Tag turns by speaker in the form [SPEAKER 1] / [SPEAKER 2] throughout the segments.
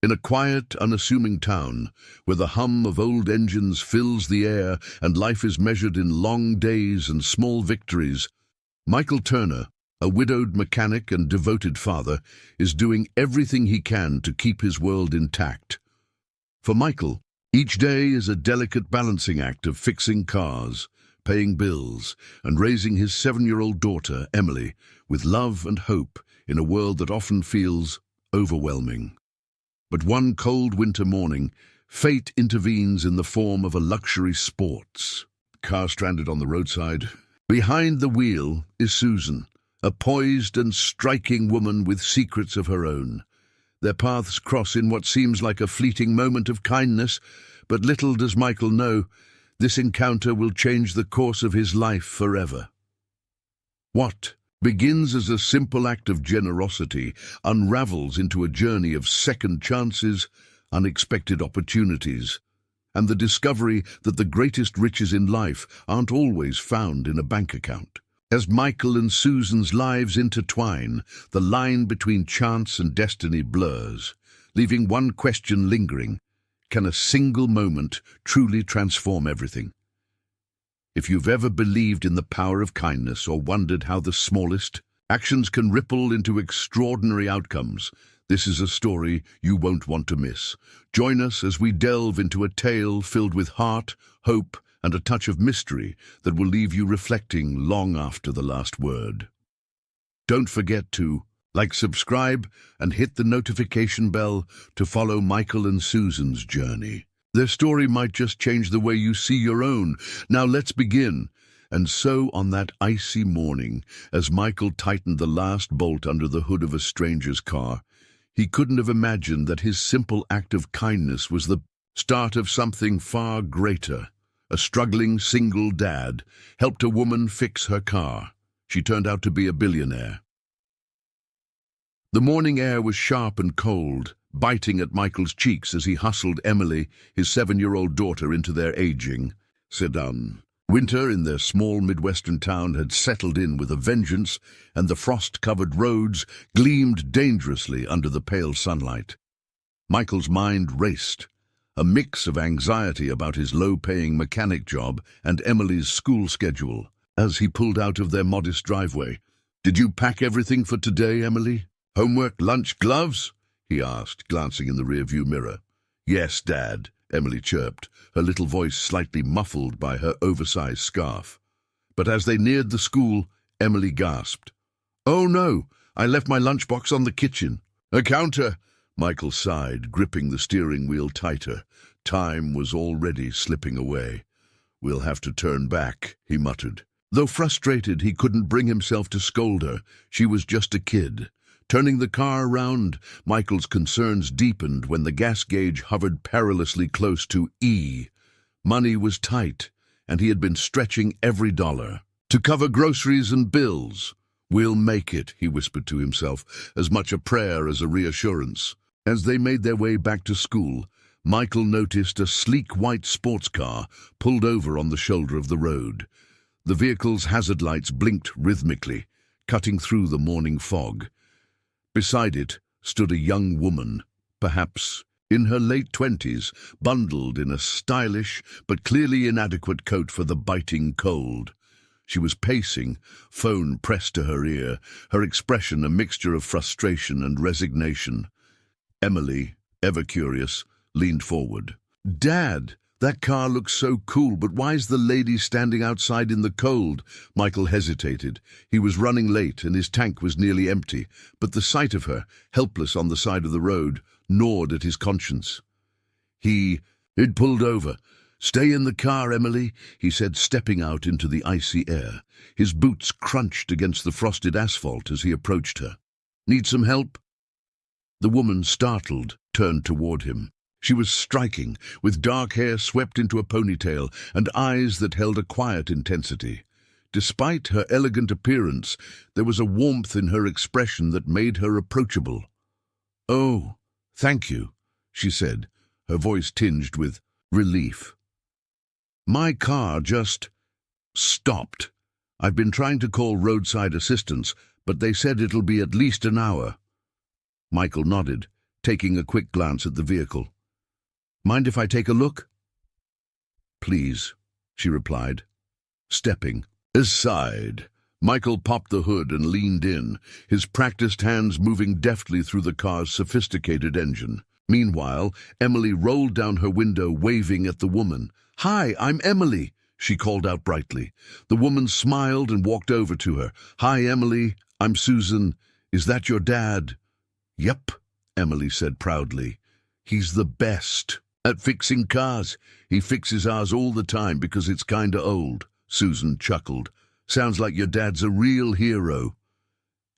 [SPEAKER 1] In a quiet, unassuming town, where the hum of old engines fills the air and life is measured in long days and small victories, Michael Turner, a widowed mechanic and devoted father, is doing everything he can to keep his world intact. For Michael, each day is a delicate balancing act of fixing cars, paying bills, and raising his 7-year-old daughter, Emily, with love and hope in a world that often feels overwhelming. But one cold winter morning, fate intervenes in the form of a luxury sports car stranded on the roadside. Behind the wheel is Susan, a poised and striking woman with secrets of her own. Their paths cross in what seems like a fleeting moment of kindness, but little does Michael know, this encounter will change the course of his life forever. What begins as a simple act of generosity unravels into a journey of second chances, unexpected opportunities, and the discovery that the greatest riches in life aren't always found in a bank account. As Michael and Susan's lives intertwine, the line between chance and destiny blurs, leaving one question lingering: can a single moment truly transform everything? If you've ever believed in the power of kindness or wondered how the smallest actions can ripple into extraordinary outcomes, this is a story you won't want to miss. Join us as we delve into a tale filled with heart, hope, and a touch of mystery that will leave you reflecting long after the last word. Don't forget to like, subscribe, and hit the notification bell to follow Michael and Susan's journey. Their story might just change the way you see your own. Now let's begin. And so on that icy morning, as Michael tightened the last bolt under the hood of a stranger's car, he couldn't have imagined that his simple act of kindness was the start of something far greater. A struggling single dad helped a woman fix her car. She turned out to be a billionaire. The morning air was sharp and cold, biting at Michael's cheeks as he hustled Emily, his 7-year-old daughter, into their aging sedan. Winter in their small Midwestern town had settled in with a vengeance, and the frost-covered roads gleamed dangerously under the pale sunlight. Michael's mind raced, a mix of anxiety about his low-paying mechanic job and Emily's school schedule, as he pulled out of their modest driveway. "Did you pack everything for today, Emily? Homework, lunch, gloves?" he asked, glancing in the rearview mirror. "Yes, Dad," Emily chirped, her little voice slightly muffled by her oversized scarf. But as they neared the school, Emily gasped. "Oh no, I left my lunchbox on the kitchen." "A counter," Michael sighed, gripping the steering wheel tighter. Time was already slipping away. "We'll have to turn back," he muttered. Though frustrated, he couldn't bring himself to scold her. She was just a kid. Turning the car around, Michael's concerns deepened when the gas gauge hovered perilously close to E. Money was tight, and he had been stretching every dollar to cover groceries and bills. "We'll make it," he whispered to himself, as much a prayer as a reassurance. As they made their way back to school, Michael noticed a sleek white sports car pulled over on the shoulder of the road. The vehicle's hazard lights blinked rhythmically, cutting through the morning fog. Beside it stood a young woman, perhaps in her late 20s, bundled in a stylish but clearly inadequate coat for the biting cold. She was pacing, phone pressed to her ear, her expression a mixture of frustration and resignation. Emily, ever curious, leaned forward. "Dad, that car looks so cool, but why's the lady standing outside in the cold?" Michael hesitated. He was running late and his tank was nearly empty, but the sight of her, helpless on the side of the road, gnawed at his conscience. He'd pulled over. "Stay in the car, Emily," he said, stepping out into the icy air. His boots crunched against the frosted asphalt as he approached her. "Need some help?" The woman, startled, turned toward him. She was striking, with dark hair swept into a ponytail and eyes that held a quiet intensity. Despite her elegant appearance, there was a warmth in her expression that made her approachable. "Oh, thank you," she said, her voice tinged with relief. "My car just stopped. I've been trying to call roadside assistance, but they said it'll be at least an hour." Michael nodded. taking a quick glance at the vehicle. "Mind if I take a look?" "Please," she replied, stepping aside. Michael popped the hood and leaned in, his practiced hands moving deftly through the car's sophisticated engine. Meanwhile, Emily rolled down her window, waving at the woman. "Hi, I'm Emily," she called out brightly. The woman smiled and walked over to her. "Hi, Emily, I'm Susan. Is that your dad?" "Yep," Emily said proudly. "He's the best at fixing cars. He fixes ours all the time because it's kinda old." Susan chuckled. "Sounds like your dad's a real hero."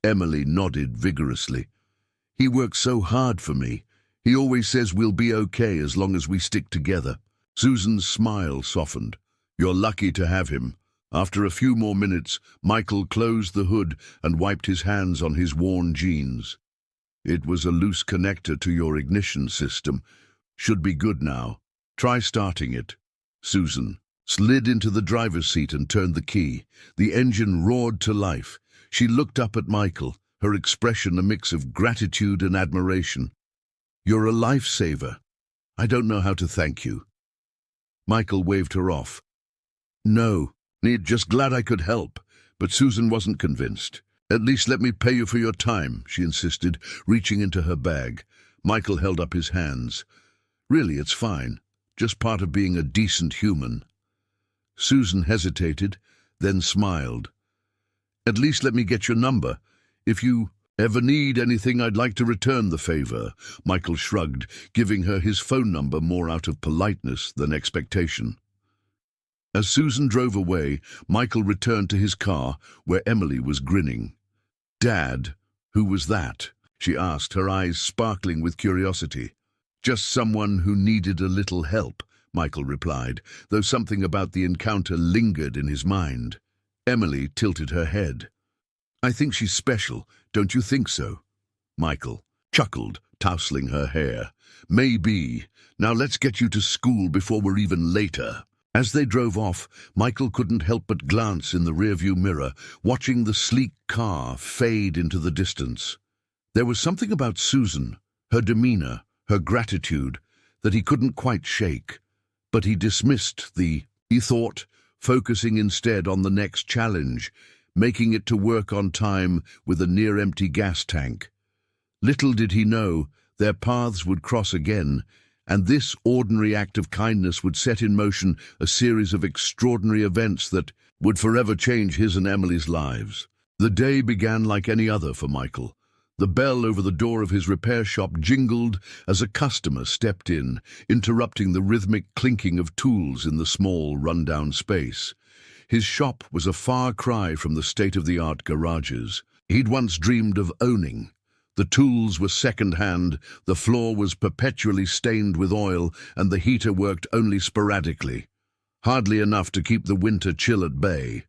[SPEAKER 1] Emily nodded vigorously. "He works so hard for me. He always says we'll be okay as long as we stick together." Susan's smile softened. "You're lucky to have him." After a few more minutes, Michael closed the hood and wiped his hands on his worn jeans. "It was a loose connector to your ignition system. Should be good now. Try starting it." Susan slid into the driver's seat and turned the key. The engine roared to life. She looked up at Michael, her expression a mix of gratitude and admiration. "You're a lifesaver. I don't know how to thank you." Michael waved her off. "No, just glad I could help." But Susan wasn't convinced. "At least let me pay you for your time," she insisted, reaching into her bag. Michael held up his hands. "Really, it's fine. Just part of being a decent human." Susan hesitated, then smiled. "At least let me get your number. If you ever need anything, I'd like to return the favor." Michael shrugged, giving her his phone number more out of politeness than expectation. As Susan drove away, Michael returned to his car, where Emily was grinning. "Dad, who was that?" she asked, her eyes sparkling with curiosity. "Just someone who needed a little help," Michael replied, though something about the encounter lingered in his mind. Emily tilted her head. "I think she's special, don't you think so?" Michael chuckled, tousling her hair. "Maybe. Now let's get you to school before we're even later." As they drove off, Michael couldn't help but glance in the rearview mirror, watching the sleek car fade into the distance. There was something about Susan, her demeanor, her gratitude, that he couldn't quite shake. But he dismissed he thought, focusing instead on the next challenge, making it to work on time with a near-empty gas tank. Little did he know, their paths would cross again, and this ordinary act of kindness would set in motion a series of extraordinary events that would forever change his and Emily's lives. The day began like any other for Michael. The bell over the door of his repair shop jingled as a customer stepped in, interrupting the rhythmic clinking of tools in the small, run-down space. His shop was a far cry from the state-of-the-art garages he'd once dreamed of owning. The tools were second-hand, the floor was perpetually stained with oil, and the heater worked only sporadically. Hardly enough to keep the winter chill at bay.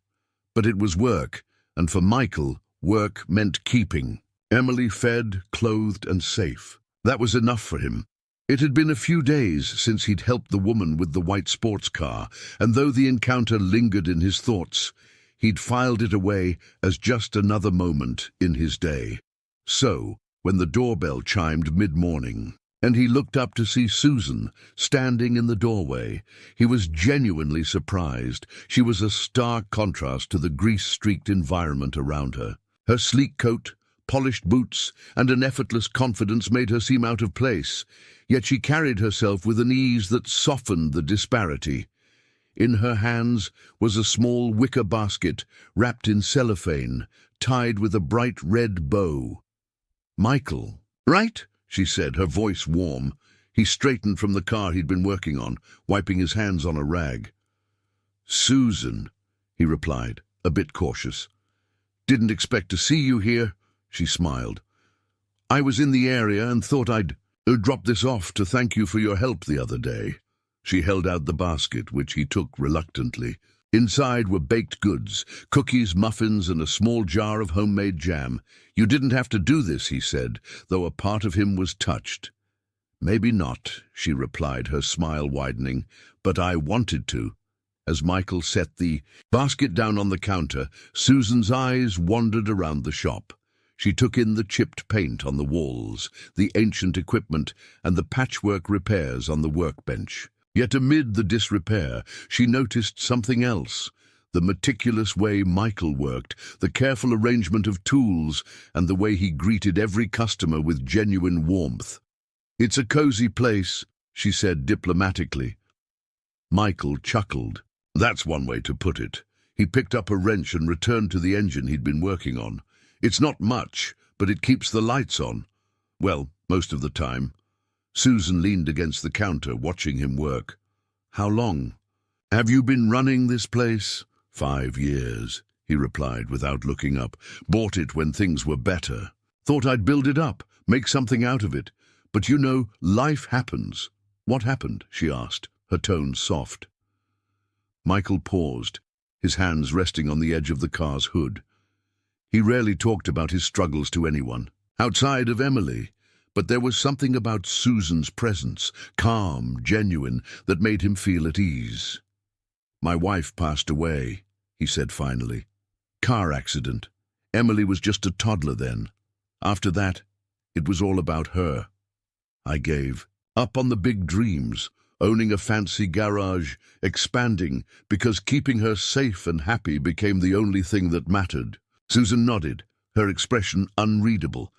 [SPEAKER 1] But it was work, and for Michael, work meant keeping. Emily fed, clothed, and safe. That was enough for him. It had been a few days since he'd helped the woman with the white sports car, and though the encounter lingered in his thoughts, he'd filed it away as just another moment in his day. So, when the doorbell chimed mid-morning, and he looked up to see Susan standing in the doorway, he was genuinely surprised. She was a stark contrast to the grease-streaked environment around her. Her sleek coat, polished boots, and an effortless confidence made her seem out of place, yet she carried herself with an ease that softened the disparity. In her hands was a small wicker basket wrapped in cellophane, tied with a bright red bow. "Michael, right?" she said, her voice warm. He straightened from the car he'd been working on, wiping his hands on a rag. "Susan," he replied, a bit cautious. "Didn't expect to see you here," she smiled. "I was in the area and thought I'd drop this off to thank you for your help the other day." She held out the basket, which he took reluctantly. Inside were baked goods, cookies, muffins, and a small jar of homemade jam. "You didn't have to do this," he said, though a part of him was touched. "Maybe not," she replied, her smile widening, "but I wanted to." As Michael set the basket down on the counter, Susan's eyes wandered around the shop. She took in the chipped paint on the walls, the ancient equipment, and the patchwork repairs on the workbench. Yet amid the disrepair, she noticed something else. The meticulous way Michael worked, the careful arrangement of tools, and the way he greeted every customer with genuine warmth. "It's a cozy place," she said diplomatically. Michael chuckled. "That's one way to put it." He picked up a wrench and returned to the engine he'd been working on. "It's not much, but it keeps the lights on. Well, most of the time." Susan leaned against the counter, watching him work. "How long?" "Have you been running this place?" "5 years, he replied without looking up. "Bought it when things were better. Thought I'd build it up, make something out of it. But you know, life happens." "What happened?" she asked, her tone soft. Michael paused, his hands resting on the edge of the car's hood. He rarely talked about his struggles to anyone, outside of Emily, but there was something about Susan's presence, calm, genuine, that made him feel at ease. "My wife passed away," he said finally. "Car accident. Emily was just a toddler then. After that, it was all about her. I gave up on the big dreams, owning a fancy garage, expanding, because keeping her safe and happy became the only thing that mattered." Susan nodded, her expression unreadable.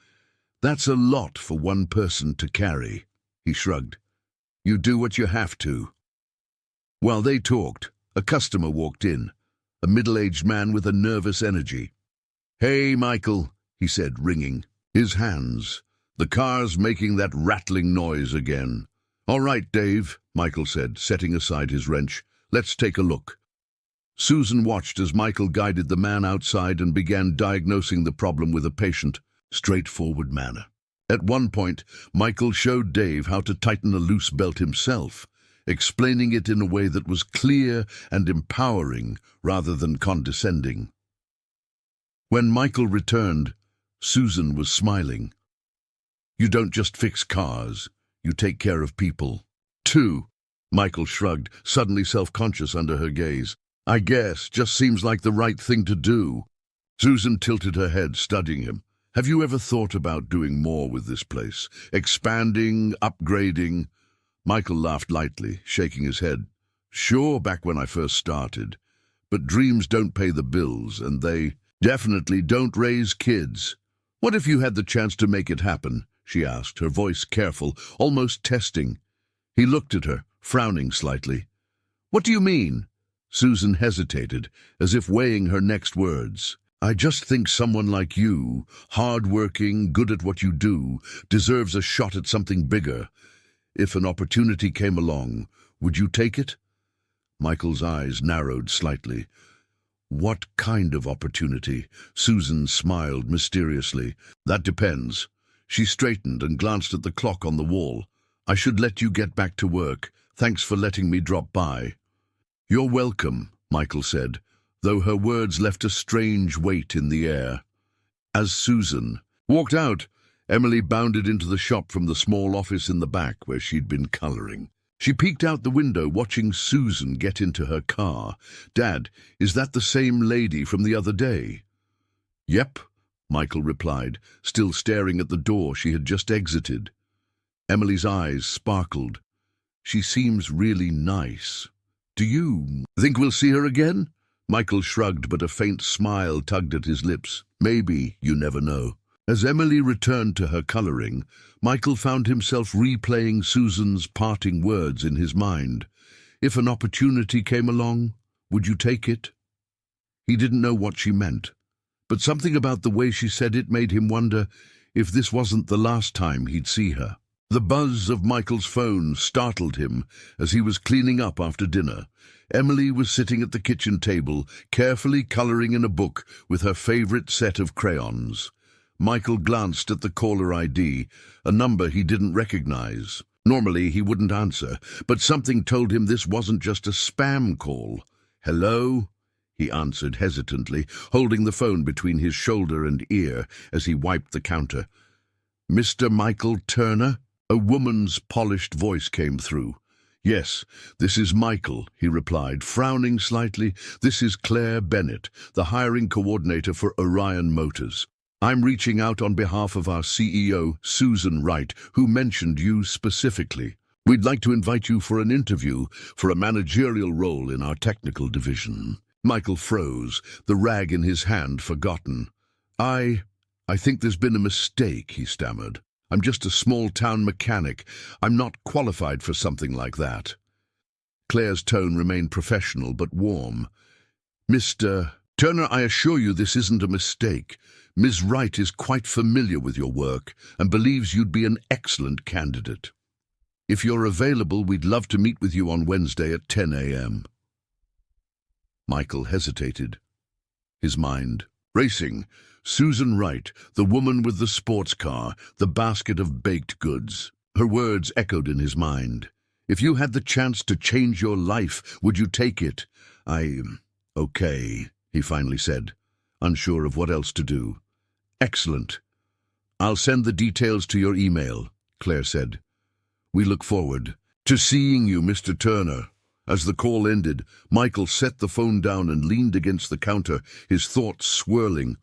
[SPEAKER 1] "That's a lot for one person to carry," he shrugged. "You do what you have to." While they talked, a customer walked in, a middle-aged man with a nervous energy. "Hey, Michael," he said, ringing his hands. "The car's making that rattling noise again." "All right, Dave," Michael said, setting aside his wrench. "Let's take a look." Susan watched as Michael guided the man outside and began diagnosing the problem with a patient, straightforward manner. At one point, Michael showed Dave how to tighten a loose belt himself, explaining it in a way that was clear and empowering rather than condescending. When Michael returned, Susan was smiling. "You don't just fix cars, you take care of people, too." Michael shrugged, suddenly self-conscious under her gaze. "I guess, just seems like the right thing to do." Susan tilted her head, studying him. "Have you ever thought about doing more with this place? Expanding, upgrading?" Michael laughed lightly, shaking his head. "Sure, back when I first started. But dreams don't pay the bills, and they definitely don't raise kids." "What if you had the chance to make it happen?" she asked, her voice careful, almost testing. He looked at her, frowning slightly. "What do you mean?" Susan hesitated, as if weighing her next words. "I just think someone like you, hard-working, good at what you do, deserves a shot at something bigger. If an opportunity came along, would you take it?" Michael's eyes narrowed slightly. "What kind of opportunity?" Susan smiled mysteriously. "That depends." She straightened and glanced at the clock on the wall. "I should let you get back to work. Thanks for letting me drop by." "You're welcome," Michael said, though her words left a strange weight in the air. As Susan walked out, Emily bounded into the shop from the small office in the back where she'd been coloring. She peeked out the window, watching Susan get into her car. "Dad, is that the same lady from the other day?" "Yep," Michael replied, still staring at the door she had just exited. Emily's eyes sparkled. "She seems really nice. Do you think we'll see her again?" Michael shrugged, but a faint smile tugged at his lips. "Maybe, you never know." As Emily returned to her coloring, Michael found himself replaying Susan's parting words in his mind. "If an opportunity came along, would you take it?" He didn't know what she meant, but something about the way she said it made him wonder if this wasn't the last time he'd see her. The buzz of Michael's phone startled him as he was cleaning up after dinner. Emily was sitting at the kitchen table, carefully coloring in a book with her favorite set of crayons. Michael glanced at the caller ID, a number he didn't recognize. Normally he wouldn't answer, but something told him this wasn't just a spam call. "Hello?" he answered hesitantly, holding the phone between his shoulder and ear as he wiped the counter. "Mr. Michael Turner?" A woman's polished voice came through. "Yes, this is Michael," he replied, frowning slightly. "This is Claire Bennett, the hiring coordinator for Orion Motors." I'm reaching out on behalf of our CEO, Susan Wright, who mentioned you specifically. We'd like to invite you for an interview for a managerial role in our technical division." Michael froze, the rag in his hand forgotten. I think there's been a mistake," he stammered. "I'm just a small-town mechanic. I'm not qualified for something like that." Claire's tone remained professional but warm. "Mr. Turner, I assure you this isn't a mistake. Ms. Wright is quite familiar with your work and believes you'd be an excellent candidate. If you're available, we'd love to meet with you on Wednesday at 10 a.m. Michael hesitated, his mind racing. Susan Wright, the woman with the sports car, the basket of baked goods. Her words echoed in his mind. "If you had the chance to change your life, would you take it?" Okay, he finally said, unsure of what else to do. "Excellent. I'll send the details to your email," Claire said. "We look forward to seeing you, Mr. Turner." As the call ended, Michael set the phone down and leaned against the counter, his thoughts swirling.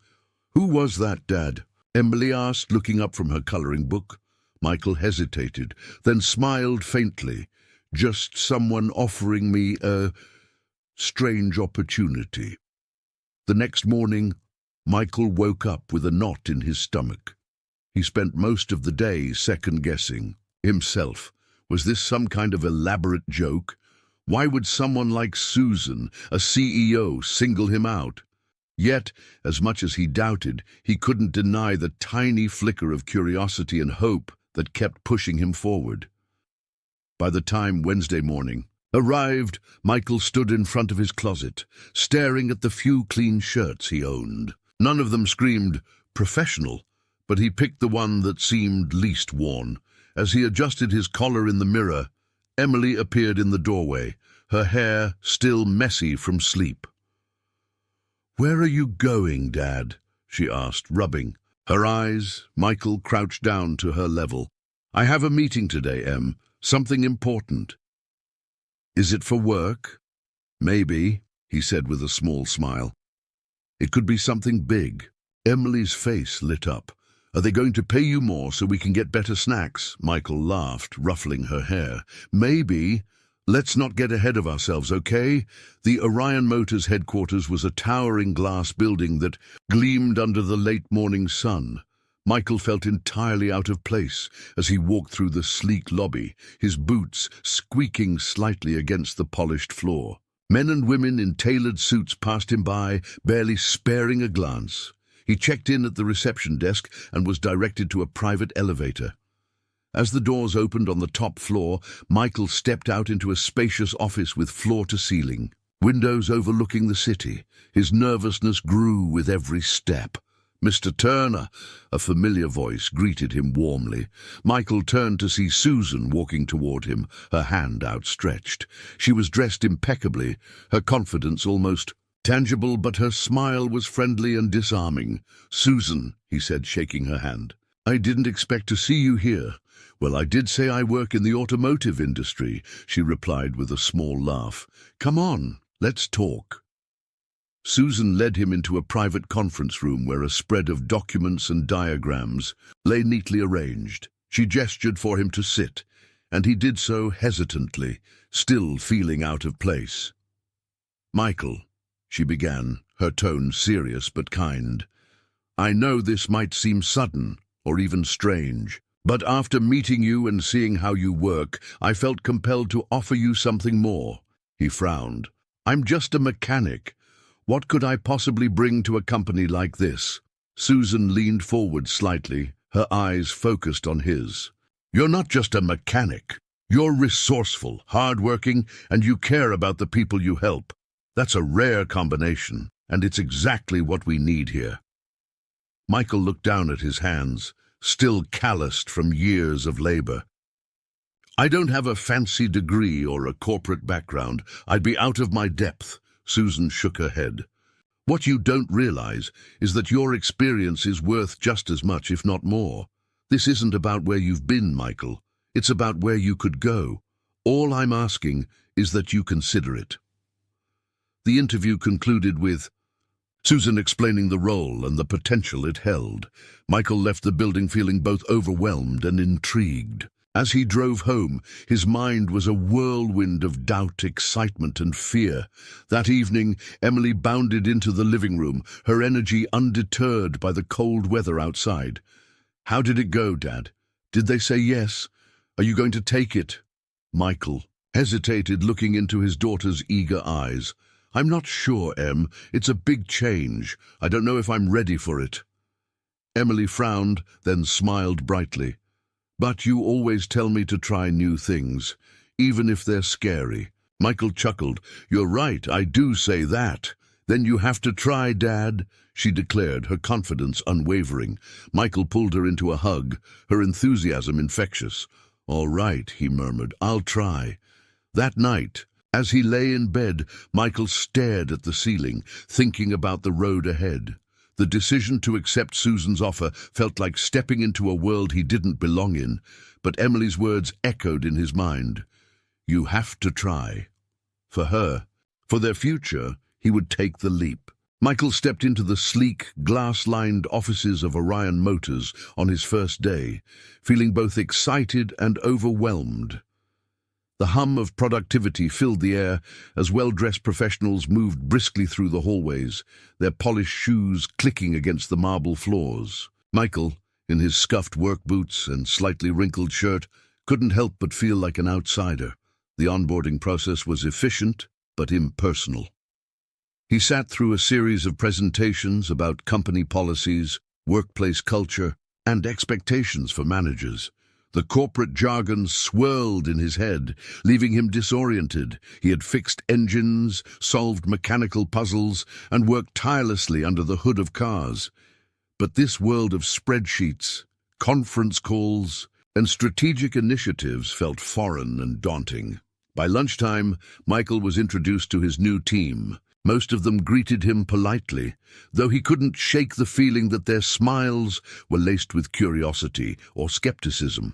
[SPEAKER 1] "Who was that, Dad?" Emily asked, looking up from her coloring book. Michael hesitated, then smiled faintly. "Just someone offering me a strange opportunity." The next morning, Michael woke up with a knot in his stomach. He spent most of the day second-guessing himself. Was this some kind of elaborate joke? Why would someone like Susan, a CEO, single him out? Yet, as much as he doubted, he couldn't deny the tiny flicker of curiosity and hope that kept pushing him forward. By the time Wednesday morning arrived, Michael stood in front of his closet, staring at the few clean shirts he owned. None of them screamed professional, but he picked the one that seemed least worn. As he adjusted his collar in the mirror, Emily appeared in the doorway, her hair still messy from sleep. "Where are you going, Dad?" she asked, rubbing her eyes. Michael crouched down to her level. "I have a meeting today, Em. Something important." "Is it for work?" "Maybe," he said with a small smile. "It could be something big." Emily's face lit up. "Are they going to pay you more so we can get better snacks?" Michael laughed, ruffling her hair. "Maybe. Let's not get ahead of ourselves, okay?" The Orion Motors headquarters was a towering glass building that gleamed under the late morning sun. Michael felt entirely out of place as he walked through the sleek lobby, his boots squeaking slightly against the polished floor. Men and women in tailored suits passed him by, barely sparing a glance. He checked in at the reception desk and was directed to a private elevator. As the doors opened on the top floor, Michael stepped out into a spacious office with floor-to-ceiling windows overlooking the city. His nervousness grew with every step. "Mr. Turner," a familiar voice greeted him warmly. Michael turned to see Susan walking toward him, her hand outstretched. She was dressed impeccably, her confidence almost tangible, but her smile was friendly and disarming. "Susan," he said, shaking her hand, "I didn't expect to see you here." "Well, I did say I work in the automotive industry," she replied with a small laugh. "Come on, let's talk." Susan led him into a private conference room where a spread of documents and diagrams lay neatly arranged. She gestured for him to sit, and he did so hesitantly, still feeling out of place. "Michael," she began, her tone serious but kind, "I know this might seem sudden or even strange, but after meeting you and seeing how you work, I felt compelled to offer you something more." He frowned. "I'm just a mechanic. What could I possibly bring to a company like this?" Susan leaned forward slightly, her eyes focused on his. "You're not just a mechanic. You're resourceful, hardworking, and you care about the people you help. That's a rare combination, and it's exactly what we need here." Michael looked down at his hands, still calloused from years of labor. "I don't have a fancy degree or a corporate background. I'd be out of my depth." Susan shook her head. "What you don't realize is that your experience is worth just as much, if not more. This isn't about where you've been, Michael. It's about where you could go. All I'm asking is that you consider it." The interview concluded with, Susan explaining the role and the potential it held. Michael left the building feeling both overwhelmed and intrigued. As he drove home, his mind was a whirlwind of doubt, excitement, and fear. That evening, Emily bounded into the living room, her energy undeterred by the cold weather outside. "How did it go, Dad? Did they say yes? Are you going to take it?" Michael hesitated, looking into his daughter's eager eyes. "I'm not sure, Em. It's a big change. I don't know if I'm ready for it." Emily frowned, then smiled brightly. "But you always tell me to try new things, even if they're scary." Michael chuckled. "You're right, I do say that. Then you have to try, Dad," she declared, her confidence unwavering. Michael pulled her into a hug, her enthusiasm infectious. "All right," he murmured, "I'll try." That night, as he lay in bed, Michael stared at the ceiling, thinking about the road ahead. The decision to accept Susan's offer felt like stepping into a world he didn't belong in, but Emily's words echoed in his mind. You have to try. For her, for their future, he would take the leap. Michael stepped into the sleek, glass-lined offices of Orion Motors on his first day, feeling both excited and overwhelmed. The hum of productivity filled the air as well-dressed professionals moved briskly through the hallways, their polished shoes clicking against the marble floors. Michael, in his scuffed work boots and slightly wrinkled shirt, couldn't help but feel like an outsider. The onboarding process was efficient but impersonal. He sat through a series of presentations about company policies, workplace culture, and expectations for managers. The corporate jargon swirled in his head, leaving him disoriented. He had fixed engines, solved mechanical puzzles, and worked tirelessly under the hood of cars. But this world of spreadsheets, conference calls, and strategic initiatives felt foreign and daunting. By lunchtime, Michael was introduced to his new team. Most of them greeted him politely, though he couldn't shake the feeling that their smiles were laced with curiosity or skepticism.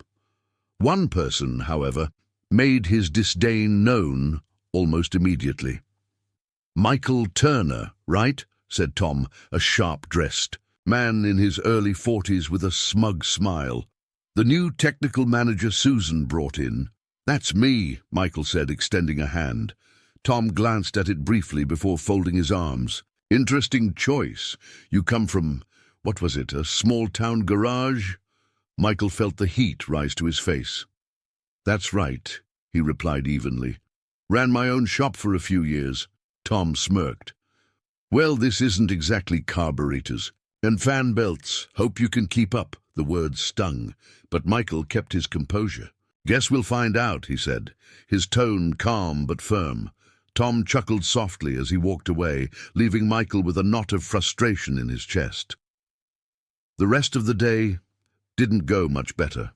[SPEAKER 1] One person, however, made his disdain known almost immediately. "Michael Turner, right?" said Tom, a sharp-dressed man in his early 40s with a smug smile. "The new technical manager Susan brought in." "That's me," Michael said, extending a hand. Tom glanced at it briefly before folding his arms. "Interesting choice. You come from, what was it, a small-town garage?" Michael felt the heat rise to his face. "That's right," he replied evenly. "Ran my own shop for a few years." Tom smirked. "Well, this isn't exactly carburetors. And fan belts. Hope you can keep up." The words stung, but Michael kept his composure. "Guess we'll find out," he said, his tone calm but firm. Tom chuckled softly as he walked away, leaving Michael with a knot of frustration in his chest. The rest of the day didn't go much better.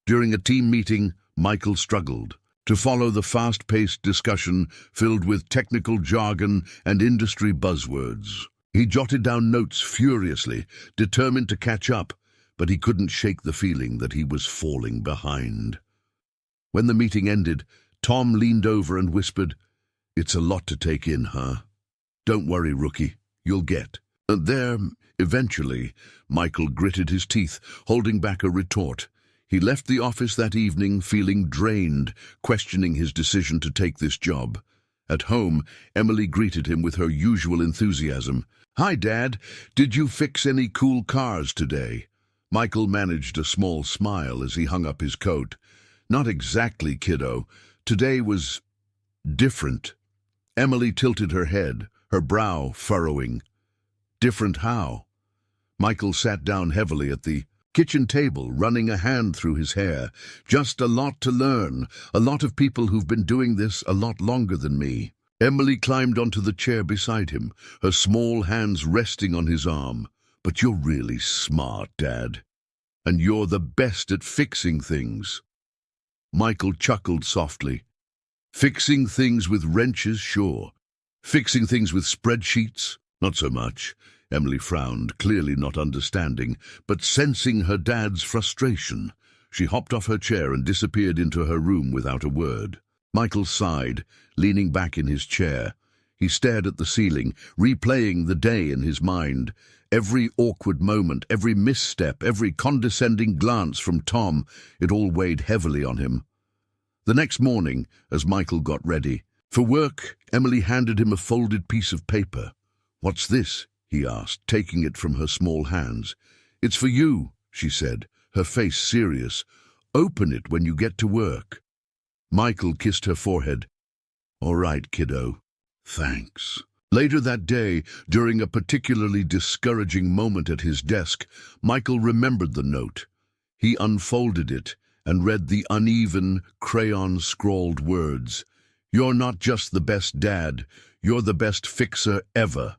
[SPEAKER 1] During a team meeting, Michael struggled to follow the fast-paced discussion filled with technical jargon and industry buzzwords. He jotted down notes furiously, determined to catch up, but he couldn't shake the feeling that he was falling behind. When the meeting ended, Tom leaned over and whispered, "It's a lot to take in, huh? Don't worry, rookie, you'll get." There, eventually, Michael gritted his teeth, holding back a retort. He left the office that evening feeling drained, questioning his decision to take this job. At home, Emily greeted him with her usual enthusiasm. "Hi, Dad. Did you fix any cool cars today?" Michael managed a small smile as he hung up his coat. "Not exactly, kiddo. Today was different." Emily tilted her head, her brow furrowing. "Different how?" Michael sat down heavily at the kitchen table, running a hand through his hair. "Just a lot to learn. A lot of people who've been doing this a lot longer than me." Emily climbed onto the chair beside him, her small hands resting on his arm. "But you're really smart, Dad. And you're the best at fixing things." Michael chuckled softly. "Fixing things with wrenches, sure. Fixing things with spreadsheets, not so much." Emily frowned, clearly not understanding, but sensing her dad's frustration. She hopped off her chair and disappeared into her room without a word. Michael sighed, leaning back in his chair. He stared at the ceiling, replaying the day in his mind. Every awkward moment, every misstep, every condescending glance from Tom, it all weighed heavily on him. The next morning, as Michael got ready for work, Emily handed him a folded piece of paper. "What's this?" he asked, taking it from her small hands. "It's for you," she said, her face serious. "Open it when you get to work." Michael kissed her forehead. "All right, kiddo. Thanks." Later that day, during a particularly discouraging moment at his desk, Michael remembered the note. He unfolded it and read the uneven, crayon-scrawled words. "You're not just the best dad, you're the best fixer ever.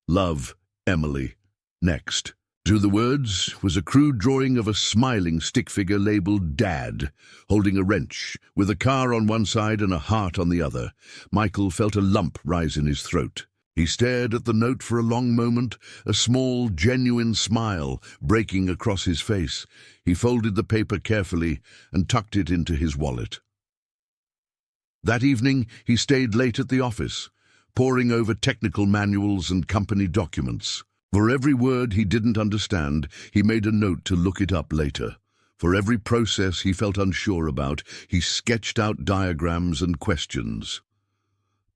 [SPEAKER 1] Love, Emily." Next to the words was a crude drawing of a smiling stick figure labeled Dad, holding a wrench, with a car on one side and a heart on the other. Michael felt a lump rise in his throat. He stared at the note for a long moment, a small, genuine smile breaking across his face. He folded the paper carefully and tucked it into his wallet. That evening, he stayed late at the office, poring over technical manuals and company documents. For every word he didn't understand, he made a note to look it up later. For every process he felt unsure about, he sketched out diagrams and questions.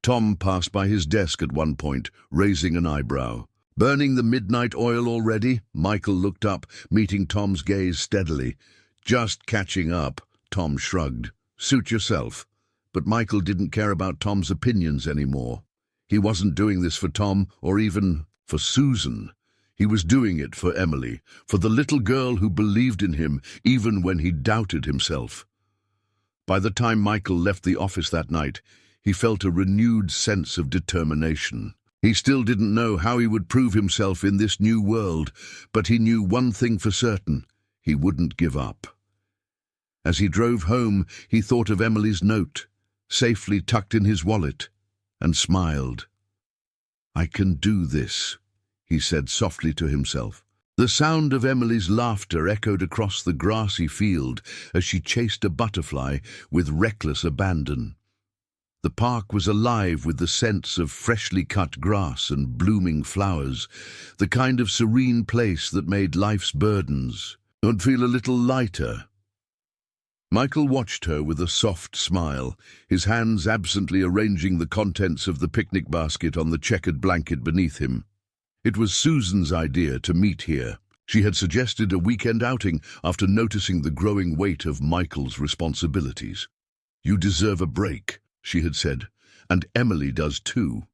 [SPEAKER 1] Tom passed by his desk at one point, raising an eyebrow. "Burning the midnight oil already?" Michael looked up, meeting Tom's gaze steadily. "Just catching up," Tom shrugged. "Suit yourself." But Michael didn't care about Tom's opinions anymore. He wasn't doing this for Tom or even for Susan. He was doing it for Emily, for the little girl who believed in him even when he doubted himself. By the time Michael left the office that night, he felt a renewed sense of determination. He still didn't know how he would prove himself in this new world, but he knew one thing for certain: he wouldn't give up. As he drove home, he thought of Emily's note, safely tucked in his wallet, and smiled. "I can do this," he said softly to himself. The sound of Emily's laughter echoed across the grassy field as she chased a butterfly with reckless abandon. The park was alive with the scents of freshly cut grass and blooming flowers, the kind of serene place that made life's burdens feel a little lighter. Michael watched her with a soft smile, his hands absently arranging the contents of the picnic basket on the checkered blanket beneath him. It was Susan's idea to meet here. She had suggested a weekend outing after noticing the growing weight of Michael's responsibilities. "You deserve a break," she had said, "and Emily does too."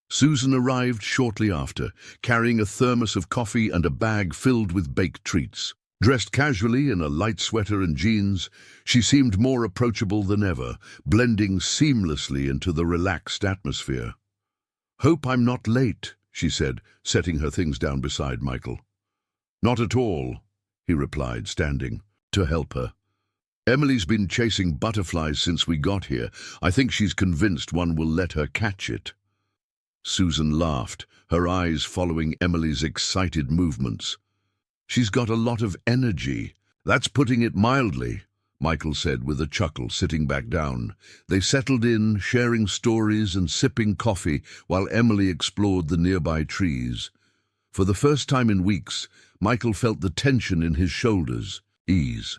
[SPEAKER 1] Susan arrived shortly after, carrying a thermos of coffee and a bag filled with baked treats. Dressed casually in a light sweater and jeans, she seemed more approachable than ever, blending seamlessly into the relaxed atmosphere. "Hope I'm not late," she said, setting her things down beside Michael. "Not at all," he replied, standing to help her. "Emily's been chasing butterflies since we got here. I think she's convinced one will let her catch it." Susan laughed, her eyes following Emily's excited movements. "She's got a lot of energy." "That's putting it mildly," Michael said with a chuckle, sitting back down. They settled in, sharing stories and sipping coffee while Emily explored the nearby trees. For the first time in weeks, Michael felt the tension in his shoulders ease.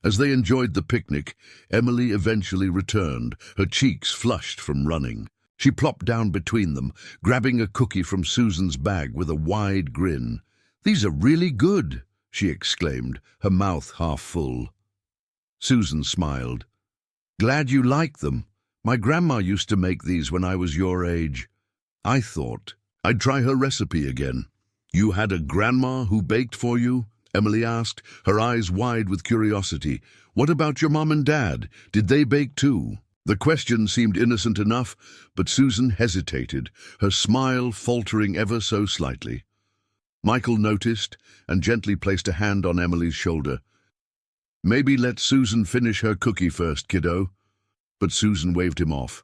[SPEAKER 1] As they enjoyed the picnic, Emily eventually returned, her cheeks flushed from running. She plopped down between them, grabbing a cookie from Susan's bag with a wide grin. "These are really good," she exclaimed, her mouth half full. Susan smiled. "Glad you like them. My grandma used to make these when I was your age. I thought I'd try her recipe again." "You had a grandma who baked for you?" Emily asked, her eyes wide with curiosity. "What about your mom and dad? Did they bake too?" The question seemed innocent enough, but Susan hesitated, her smile faltering ever so slightly. Michael noticed and gently placed a hand on Emily's shoulder. "Maybe let Susan finish her cookie first, kiddo." But Susan waved him off.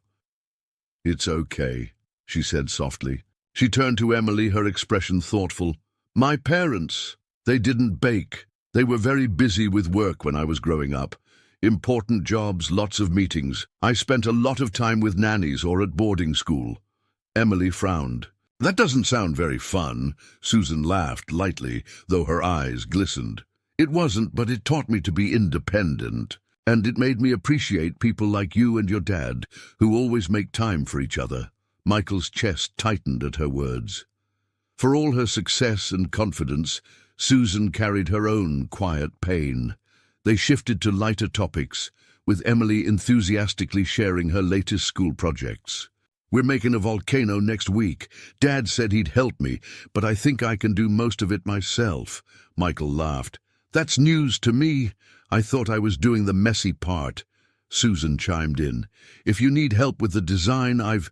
[SPEAKER 1] "It's okay," she said softly. She turned to Emily, her expression thoughtful. "My parents, they didn't bake. They were very busy with work when I was growing up. Important jobs, lots of meetings. I spent a lot of time with nannies or at boarding school. Emily frowned. That doesn't sound very fun. Susan laughed lightly, though her eyes glistened. It wasn't, but it taught me to be independent. And it made me appreciate people like you and your dad, who always make time for each other. Michael's chest tightened at her words. For all her success and confidence, Susan carried her own quiet pain. They shifted to lighter topics, with Emily enthusiastically sharing her latest school projects. We're making a volcano next week. Dad said he'd help me, but I think I can do most of it myself. Michael laughed. That's news to me. I thought I was doing the messy part. Susan chimed in. If you need help with the design, I've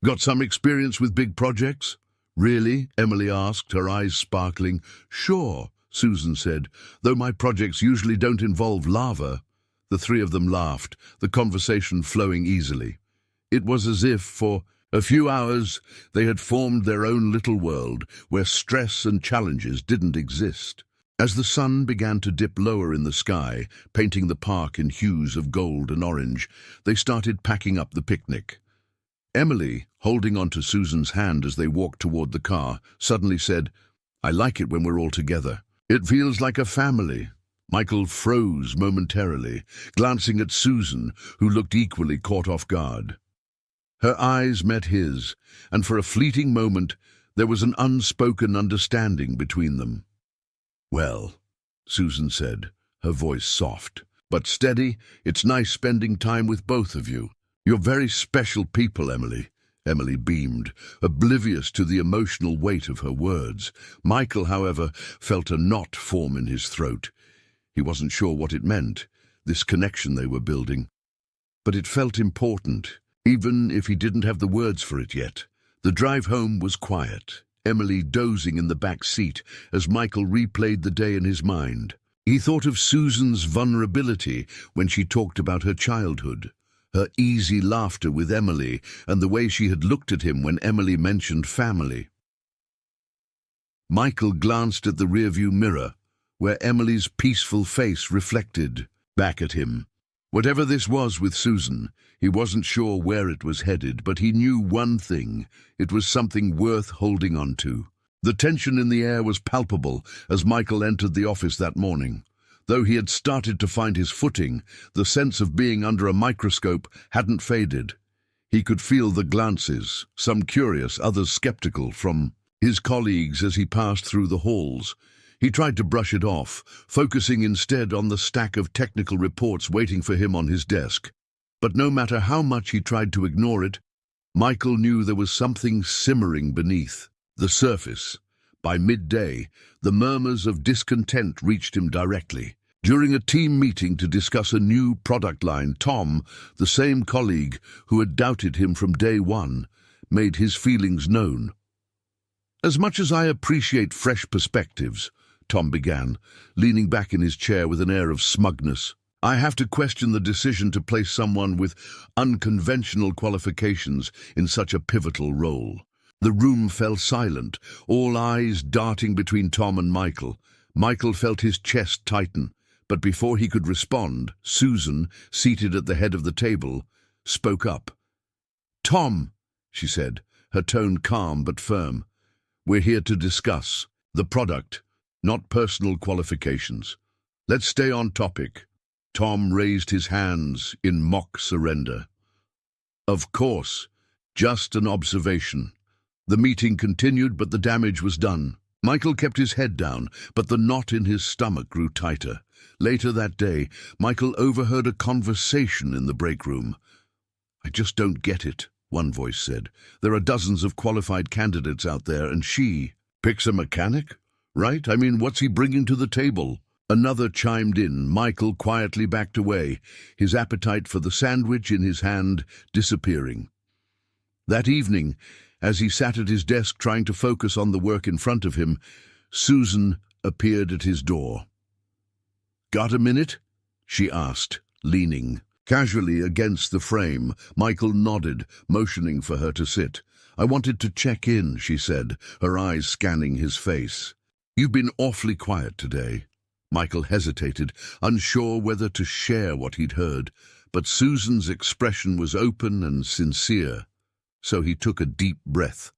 [SPEAKER 1] got some experience with big projects. Really? Emily asked, her eyes sparkling. Sure, Susan said, though my projects usually don't involve lava. The three of them laughed, the conversation flowing easily. It was as if, for a few hours, they had formed their own little world, where stress and challenges didn't exist. As the sun began to dip lower in the sky, painting the park in hues of gold and orange, they started packing up the picnic. Emily, holding onto Susan's hand as they walked toward the car, suddenly said, I like it when we're all together. It feels like a family. Michael froze momentarily, glancing at Susan, who looked equally caught off guard. Her eyes met his, and for a fleeting moment there was an unspoken understanding between them. Well, Susan said, her voice soft, but steady. It's nice spending time with both of you. You're very special people, Emily. Emily beamed, oblivious to the emotional weight of her words. Michael, however, felt a knot form in his throat. He wasn't sure what it meant, this connection they were building. But it felt important, even if he didn't have the words for it yet. The drive home was quiet, Emily dozing in the back seat as Michael replayed the day in his mind. He thought of Susan's vulnerability when she talked about her childhood, her easy laughter with Emily, and the way she had looked at him when Emily mentioned family. Michael glanced at the rearview mirror, where Emily's peaceful face reflected back at him. Whatever this was with Susan, he wasn't sure where it was headed, but he knew one thing: it was something worth holding on to. The tension in the air was palpable as Michael entered the office that morning. Though he had started to find his footing, the sense of being under a microscope hadn't faded. He could feel the glances, some curious, others skeptical, from his colleagues as he passed through the halls. He tried to brush it off, focusing instead on the stack of technical reports waiting for him on his desk. But no matter how much he tried to ignore it, Michael knew there was something simmering beneath the surface. By midday, the murmurs of discontent reached him directly. During a team meeting to discuss a new product line, Tom, the same colleague who had doubted him from day one, made his feelings known. As much as I appreciate fresh perspectives, Tom began, leaning back in his chair with an air of smugness, I have to question the decision to place someone with unconventional qualifications in such a pivotal role. The room fell silent, all eyes darting between Tom and Michael. Michael felt his chest tighten, but before he could respond, Susan, seated at the head of the table, spoke up. Tom, she said, her tone calm but firm, we're here to discuss the product, not personal qualifications. Let's stay on topic. Tom raised his hands in mock surrender. Of course, just an observation. The meeting continued, but the damage was done. Michael kept his head down, but the knot in his stomach grew tighter. Later that day, Michael overheard a conversation in the break room. I just don't get it, one voice said. There are dozens of qualified candidates out there, and she picks a mechanic? Right? I mean, what's he bringing to the table? Another chimed in. Michael quietly backed away, his appetite for the sandwich in his hand disappearing. That evening, as he sat at his desk trying to focus on the work in front of him, Susan appeared at his door. Got a minute? She asked, leaning casually against the frame. Michael nodded, motioning for her to sit. I wanted to check in, she said, her eyes scanning his face. You've been awfully quiet today. Michael hesitated, unsure whether to share what he'd heard, but Susan's expression was open and sincere. So he took a deep breath.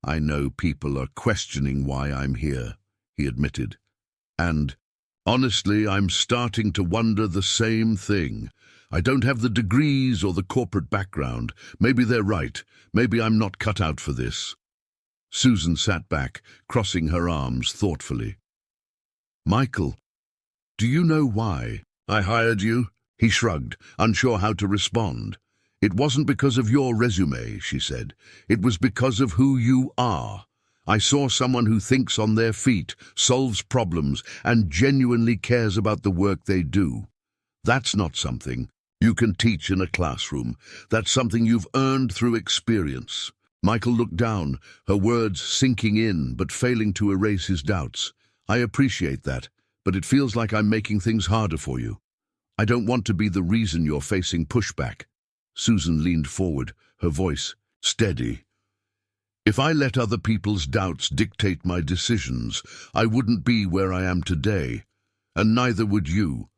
[SPEAKER 1] "I know people are questioning why I'm here," he admitted. "And, honestly, I'm starting to wonder the same thing. I don't have the degrees or the corporate background. Maybe they're right. Maybe I'm not cut out for this." Susan sat back, crossing her arms thoughtfully. "Michael, do you know why I hired you?" He shrugged, unsure how to respond. "It wasn't because of your resume," she said. "It was because of who you are. I saw someone who thinks on their feet, solves problems, and genuinely cares about the work they do. That's not something you can teach in a classroom. That's something you've earned through experience." Michael looked down, her words sinking in but failing to erase his doubts. "I appreciate that, but it feels like I'm making things harder for you. I don't want to be the reason you're facing pushback." Susan leaned forward, her voice steady. "If I let other people's doubts dictate my decisions, I wouldn't be where I am today. And neither would you.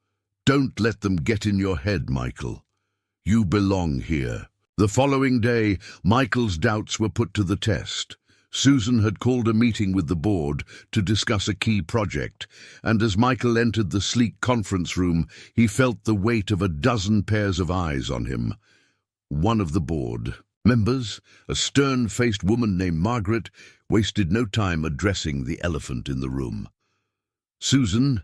[SPEAKER 1] Don't let them get in your head, Michael. You belong here." The following day, Michael's doubts were put to the test. Susan had called a meeting with the board to discuss a key project, and as Michael entered the sleek conference room, he felt the weight of a dozen pairs of eyes on him. One of the board members, a stern-faced woman named Margaret, wasted no time addressing the elephant in the room. "Susan,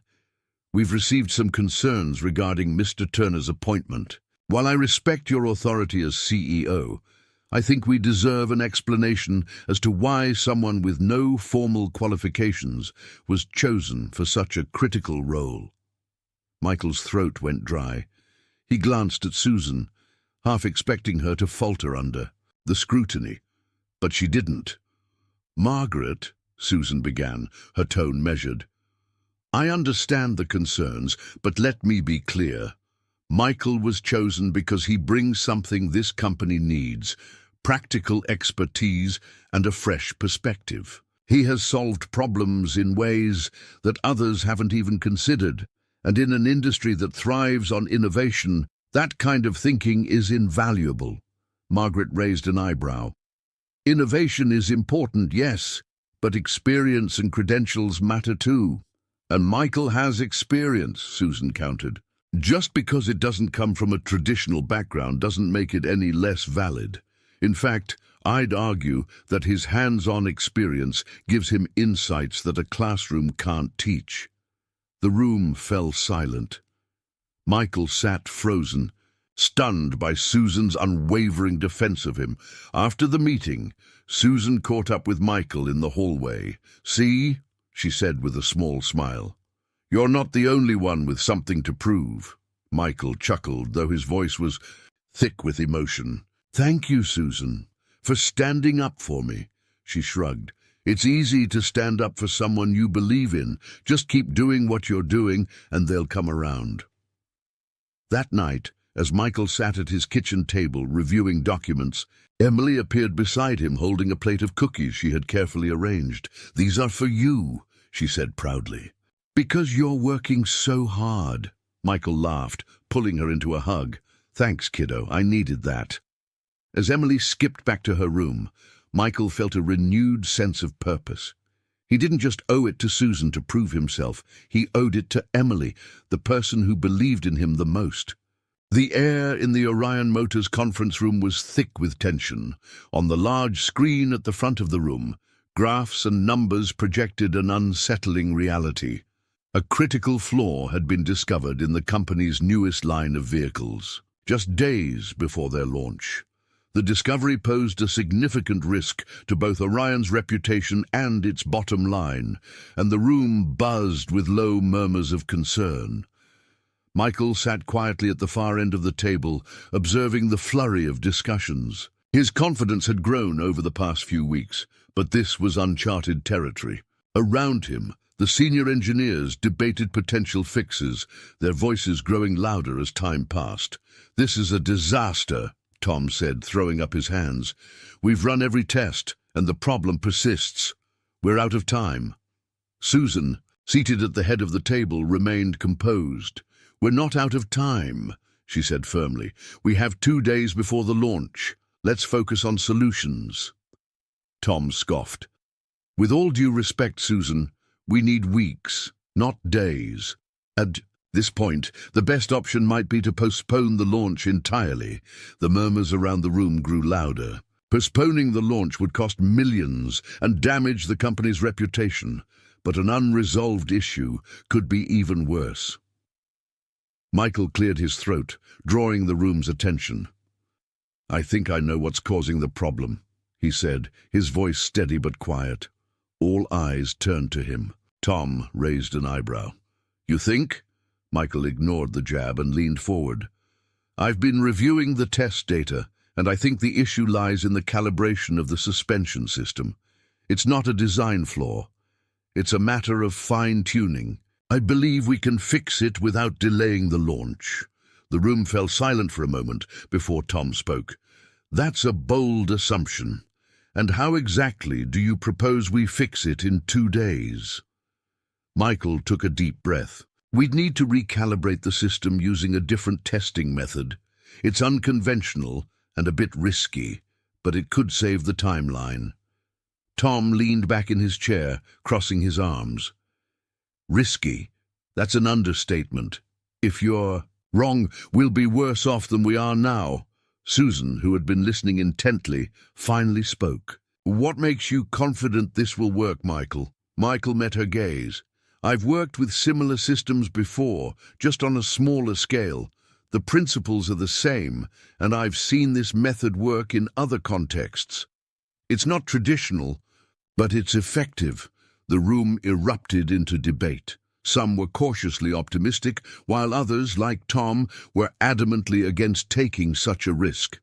[SPEAKER 1] we've received some concerns regarding Mr. Turner's appointment. While I respect your authority as CEO, I think we deserve an explanation as to why someone with no formal qualifications was chosen for such a critical role." Michael's throat went dry. He glanced at Susan, half expecting her to falter under the scrutiny, but she didn't. "Margaret," Susan began, her tone measured, "I understand the concerns, but let me be clear. Michael was chosen because he brings something this company needs: practical expertise and a fresh perspective. He has solved problems in ways that others haven't even considered, and in an industry that thrives on innovation, that kind of thinking is invaluable." Margaret raised an eyebrow. "Innovation is important, yes, but experience and credentials matter too." "And Michael has experience," Susan countered. "Just because it doesn't come from a traditional background doesn't make it any less valid. In fact, I'd argue that his hands-on experience gives him insights that a classroom can't teach." The room fell silent. Michael sat frozen, stunned by Susan's unwavering defense of him. After the meeting, Susan caught up with Michael in the hallway. "See," she said with a small smile, "you're not the only one with something to prove." Michael chuckled, though his voice was thick with emotion. "Thank you, Susan, for standing up for me." She shrugged. "It's easy to stand up for someone you believe in. Just keep doing what you're doing, and they'll come around." That night, as Michael sat at his kitchen table reviewing documents, Emily appeared beside him holding a plate of cookies she had carefully arranged. "These are for you," she said proudly. "Because you're working so hard." Michael laughed, pulling her into a hug. "Thanks, kiddo, I needed that." As Emily skipped back to her room, Michael felt a renewed sense of purpose. He didn't just owe it to Susan to prove himself, he owed it to Emily, the person who believed in him the most. The air in the Orion Motors conference room was thick with tension. On the large screen at the front of the room, graphs and numbers projected an unsettling reality. A critical flaw had been discovered in the company's newest line of vehicles, just days before their launch. The discovery posed a significant risk to both Orion's reputation and its bottom line, and the room buzzed with low murmurs of concern. Michael sat quietly at the far end of the table, observing the flurry of discussions. His confidence had grown over the past few weeks, but this was uncharted territory. Around him, the senior engineers debated potential fixes, their voices growing louder as time passed. "This is a disaster," Tom said, throwing up his hands. "We've run every test, and the problem persists. We're out of time." Susan, seated at the head of the table, remained composed. "We're not out of time," she said firmly. "We have 2 days before the launch. Let's focus on solutions." Tom scoffed. "With all due respect, Susan, we need weeks, not days. At this point, the best option might be to postpone the launch entirely." The murmurs around the room grew louder. Postponing the launch would cost millions and damage the company's reputation, but an unresolved issue could be even worse. Michael cleared his throat, drawing the room's attention. "I think I know what's causing the problem," he said, his voice steady but quiet. All eyes turned to him. Tom raised an eyebrow. "You think?" Michael ignored the jab and leaned forward. "I've been reviewing the test data, and I think the issue lies in the calibration of the suspension system. It's not a design flaw. It's a matter of fine-tuning. I believe we can fix it without delaying the launch." The room fell silent for a moment before Tom spoke. "That's a bold assumption. And how exactly do you propose we fix it in 2 days?" Michael took a deep breath. "We'd need to recalibrate the system using a different testing method. It's unconventional and a bit risky, but it could save the timeline." Tom leaned back in his chair, crossing his arms. "Risky? That's an understatement. If you're wrong, we'll be worse off than we are now." Susan, who had been listening intently, finally spoke. "What makes you confident this will work, Michael?" Michael met her gaze. "I've worked with similar systems before, just on a smaller scale. The principles are the same, and I've seen this method work in other contexts. It's not traditional, but it's effective." The room erupted into debate. Some were cautiously optimistic, while others, like Tom, were adamantly against taking such a risk.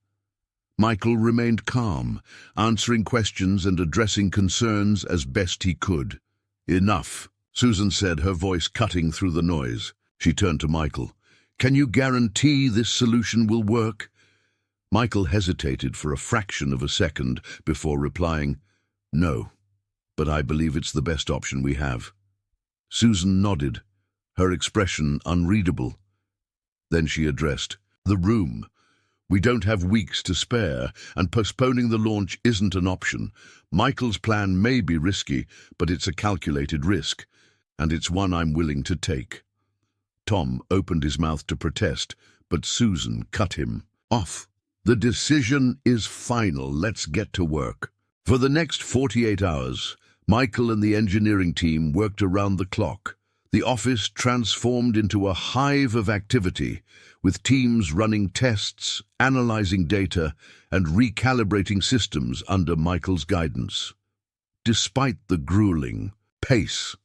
[SPEAKER 1] Michael remained calm, answering questions and addressing concerns as best he could. "Enough," Susan said, her voice cutting through the noise. She turned to Michael. "Can you guarantee this solution will work?" Michael hesitated for a fraction of a second before replying, "No, but I believe it's the best option we have." Susan nodded, her expression unreadable. Then she addressed the room. "We don't have weeks to spare, and postponing the launch isn't an option. Michael's plan may be risky, but it's a calculated risk, and it's one I'm willing to take." Tom opened his mouth to protest, but Susan cut him off. "The decision is final. Let's get to work." For the next 48 hours, Michael and the engineering team worked around the clock. The office transformed into a hive of activity, with teams running tests, analyzing data, and recalibrating systems under Michael's guidance. Despite the grueling pace,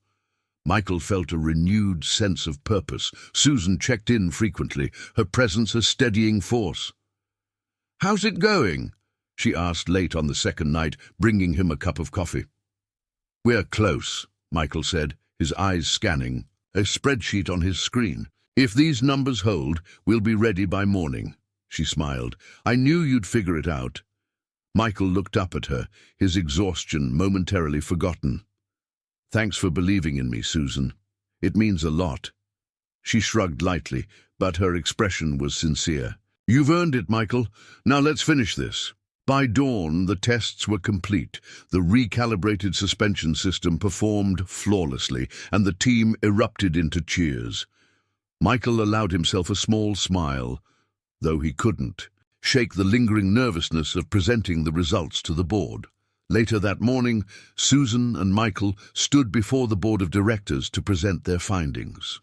[SPEAKER 1] Michael felt a renewed sense of purpose. Susan checked in frequently, her presence a steadying force. "How's it going?" she asked late on the second night, bringing him a cup of coffee. "We're close," Michael said, his eyes scanning a spreadsheet on his screen. "If these numbers hold, we'll be ready by morning." She smiled. "I knew you'd figure it out." Michael looked up at her, his exhaustion momentarily forgotten. "Thanks for believing in me, Susan. It means a lot." She shrugged lightly, but her expression was sincere. "You've earned it, Michael. Now let's finish this." By dawn, the tests were complete. The recalibrated suspension system performed flawlessly, and the team erupted into cheers. Michael allowed himself a small smile, though he couldn't shake the lingering nervousness of presenting the results to the board. Later that morning, Susan and Michael stood before the board of directors to present their findings.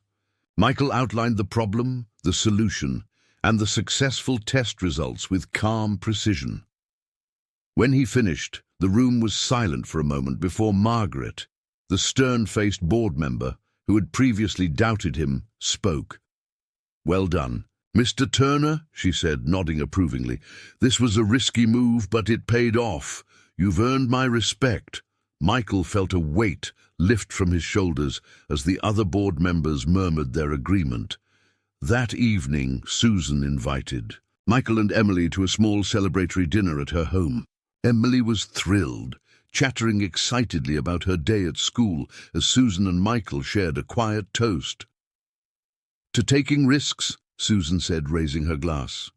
[SPEAKER 1] Michael outlined the problem, the solution, and the successful test results with calm precision. When he finished, the room was silent for a moment before Margaret, the stern-faced board member who had previously doubted him, spoke. "Well done, Mr. Turner," she said, nodding approvingly. "This was a risky move, but it paid off. You've earned my respect." Michael felt a weight lift from his shoulders as the other board members murmured their agreement. That evening, Susan invited Michael and Emily to a small celebratory dinner at her home. Emily was thrilled, chattering excitedly about her day at school as Susan and Michael shared a quiet toast. "To taking risks," Susan said, raising her glass.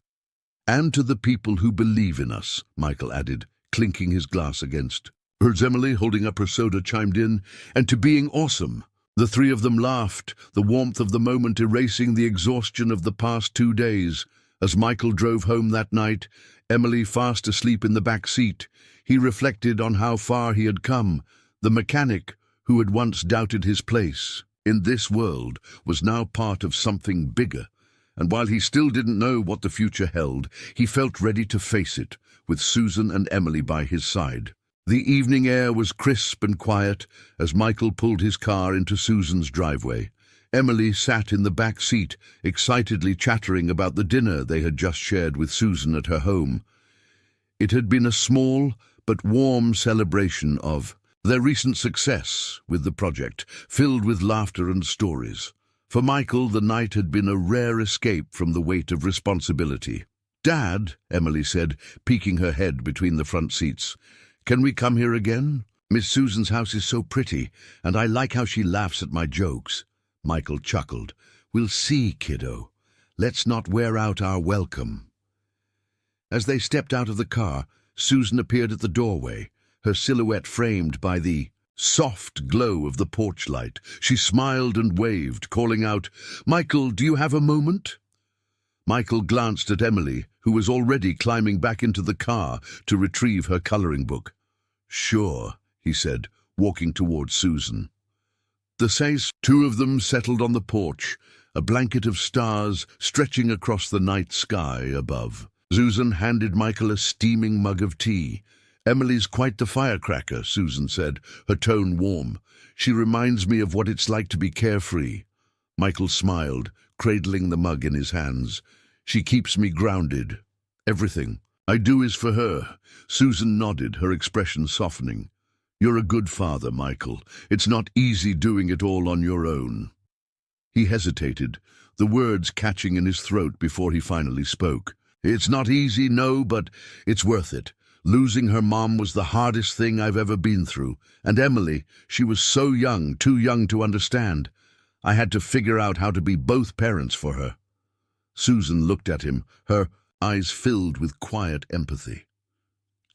[SPEAKER 1] "And to the people who believe in us," Michael added, clinking his glass against hers. Emily, holding up her soda, chimed in, "And to being awesome." The three of them laughed, the warmth of the moment erasing the exhaustion of the past 2 days. As Michael drove home that night, Emily fast asleep in the back seat, he reflected on how far he had come. The mechanic, who had once doubted his place in this world, was now part of something bigger. And while he still didn't know what the future held, he felt ready to face it, with Susan and Emily by his side. The evening air was crisp and quiet as Michael pulled his car into Susan's driveway. Emily sat in the back seat, excitedly chattering about the dinner they had just shared with Susan at her home. It had been a small but warm celebration of their recent success with the project, filled with laughter and stories. For Michael, the night had been a rare escape from the weight of responsibility. "Dad," Emily said, peeking her head between the front seats, "can we come here again? Miss Susan's house is so pretty, and I like how she laughs at my jokes." Michael chuckled. "We'll see, kiddo. Let's not wear out our welcome." As they stepped out of the car, Susan appeared at the doorway, her silhouette framed by the soft glow of the porch light. She smiled and waved, calling out, "Michael, do you have a moment?" Michael glanced at Emily, who was already climbing back into the car to retrieve her coloring book. "Sure," he said, walking towards Susan. The two of them settled on the porch, a blanket of stars stretching across the night sky above. Susan handed Michael a steaming mug of tea. "Emily's quite the firecracker," Susan said, her tone warm. "She reminds me of what it's like to be carefree." Michael smiled, cradling the mug in his hands. "She keeps me grounded. Everything I do is for her." Susan nodded, her expression softening. "You're a good father, Michael. It's not easy doing it all on your own." He hesitated, the words catching in his throat before he finally spoke. "It's not easy, no, but it's worth it. Losing her mom was the hardest thing I've ever been through. And Emily, she was so young, too young to understand. I had to figure out how to be both parents for her." Susan looked at him, her eyes filled with quiet empathy.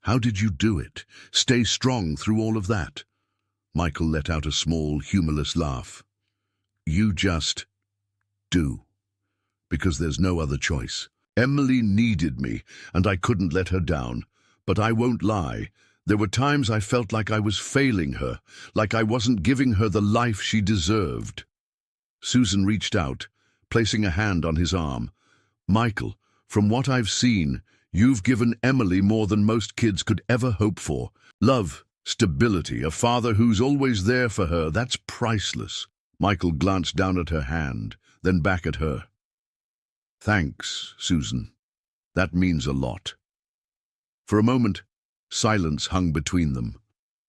[SPEAKER 1] "How did you do it? Stay strong through all of that?" Michael let out a small, humorless laugh. "You just do. Because there's no other choice. Emily needed me, and I couldn't let her down. But I won't lie, there were times I felt like I was failing her, like I wasn't giving her the life she deserved." Susan reached out, placing a hand on his arm. "Michael, from what I've seen, you've given Emily more than most kids could ever hope for. Love, stability, a father who's always there for her, that's priceless." Michael glanced down at her hand, then back at her. "Thanks, Susan. That means a lot." For a moment, silence hung between them,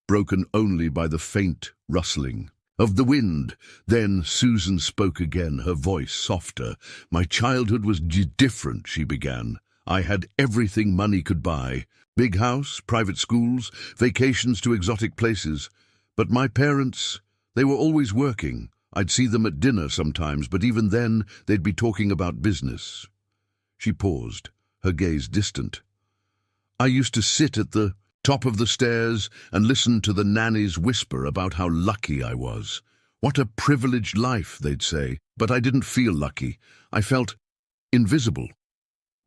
[SPEAKER 1] broken only by the faint rustling of the wind. Then Susan spoke again, her voice softer. "My childhood was different," she began. "I had everything money could buy. Big house, private schools, vacations to exotic places. But my parents, they were always working. I'd see them at dinner sometimes, but even then they'd be talking about business." She paused, her gaze distant. "I used to sit at the top of the stairs and listen to the nannies whisper about how lucky I was. What a privileged life, they'd say. But I didn't feel lucky. I felt invisible."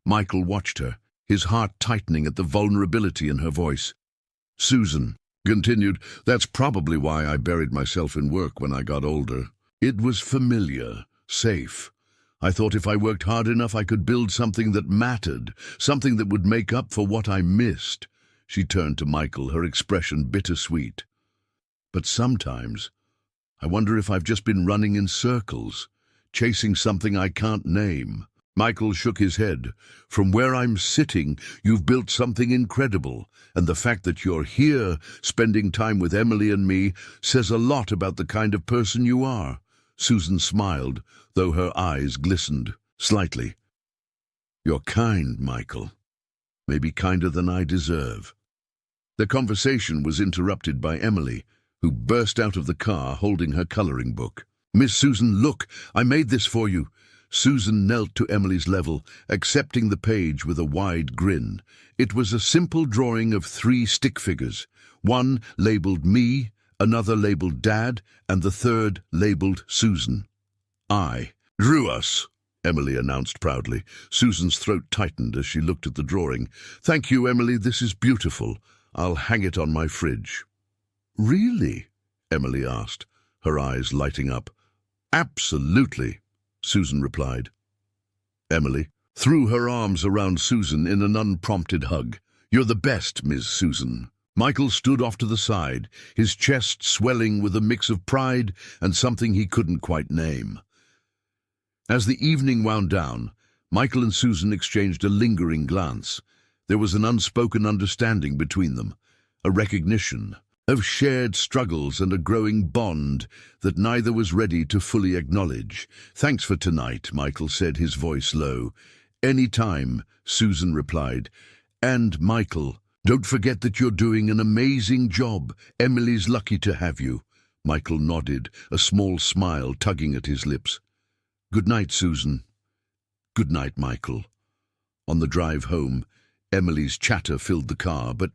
[SPEAKER 1] Michael watched her, his heart tightening at the vulnerability in her voice. "Susan continued, that's probably why I buried myself in work when I got older. It was familiar, safe. I thought if I worked hard enough I could build something that mattered, something that would make up for what I missed." She turned to Michael, her expression bittersweet. "But sometimes, I wonder if I've just been running in circles, chasing something I can't name." Michael shook his head. "From where I'm sitting, you've built something incredible, and the fact that you're here, spending time with Emily and me, says a lot about the kind of person you are." Susan smiled, though her eyes glistened slightly. "You're kind, Michael. Maybe kinder than I deserve." The conversation was interrupted by Emily, who burst out of the car holding her coloring book. "Miss Susan, look, I made this for you." Susan knelt to Emily's level, accepting the page with a wide grin. It was a simple drawing of 3 stick figures, one labelled me, another labelled Dad, and the third labelled Susan. "I drew us," Emily announced proudly. Susan's throat tightened as she looked at the drawing. "Thank you, Emily, this is beautiful. I'll hang it on my fridge." "Really?" Emily asked, her eyes lighting up. "Absolutely," Susan replied. Emily threw her arms around Susan in an unprompted hug. "You're the best, Miss Susan." Michael stood off to the side, his chest swelling with a mix of pride and something he couldn't quite name. As the evening wound down, Michael and Susan exchanged a lingering glance. There was an unspoken understanding between them, a recognition of shared struggles and a growing bond that neither was ready to fully acknowledge. "Thanks for tonight," Michael said, his voice low. "Any time," Susan replied. "And, Michael, don't forget that you're doing an amazing job. Emily's lucky to have you." Michael nodded, a small smile tugging at his lips. "Good night, Susan." "Good night, Michael." On the drive home, Emily's chatter filled the car, but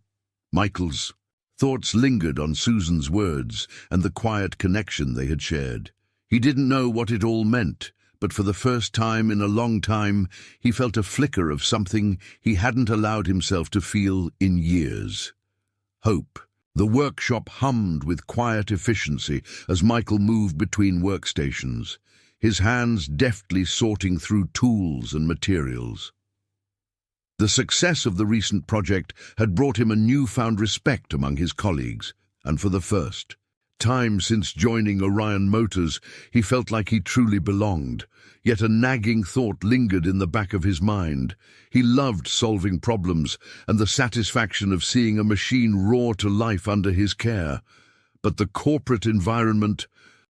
[SPEAKER 1] Michael's thoughts lingered on Susan's words and the quiet connection they had shared. He didn't know what it all meant, but for the first time in a long time, he felt a flicker of something he hadn't allowed himself to feel in years. Hope. The workshop hummed with quiet efficiency as Michael moved between workstations, his hands deftly sorting through tools and materials. The success of the recent project had brought him a newfound respect among his colleagues, and for the first time since joining Orion Motors, he felt like he truly belonged. Yet a nagging thought lingered in the back of his mind. He loved solving problems and the satisfaction of seeing a machine roar to life under his care. But the corporate environment,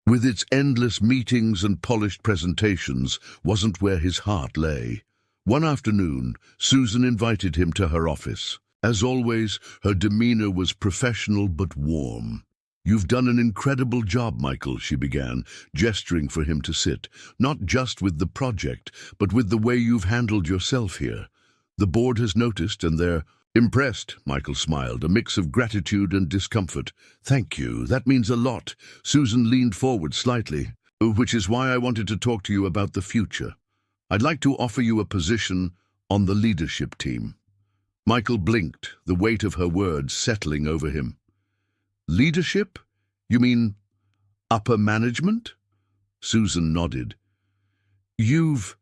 [SPEAKER 1] with its endless meetings and polished presentations, wasn't where his heart lay. One afternoon, Susan invited him to her office. As always, her demeanor was professional but warm. "You've done an incredible job, Michael," she began, gesturing for him to sit, "not just with the project, but with the way you've handled yourself here. The board has noticed and they're impressed." Michael smiled, a mix of gratitude and discomfort. "Thank you, that means a lot." Susan leaned forward slightly, "which is why I wanted to talk to you about the future. I'd like to offer you a position on the leadership team." Michael blinked, the weight of her words settling over him. "Leadership? You mean upper management?" Susan nodded. "You've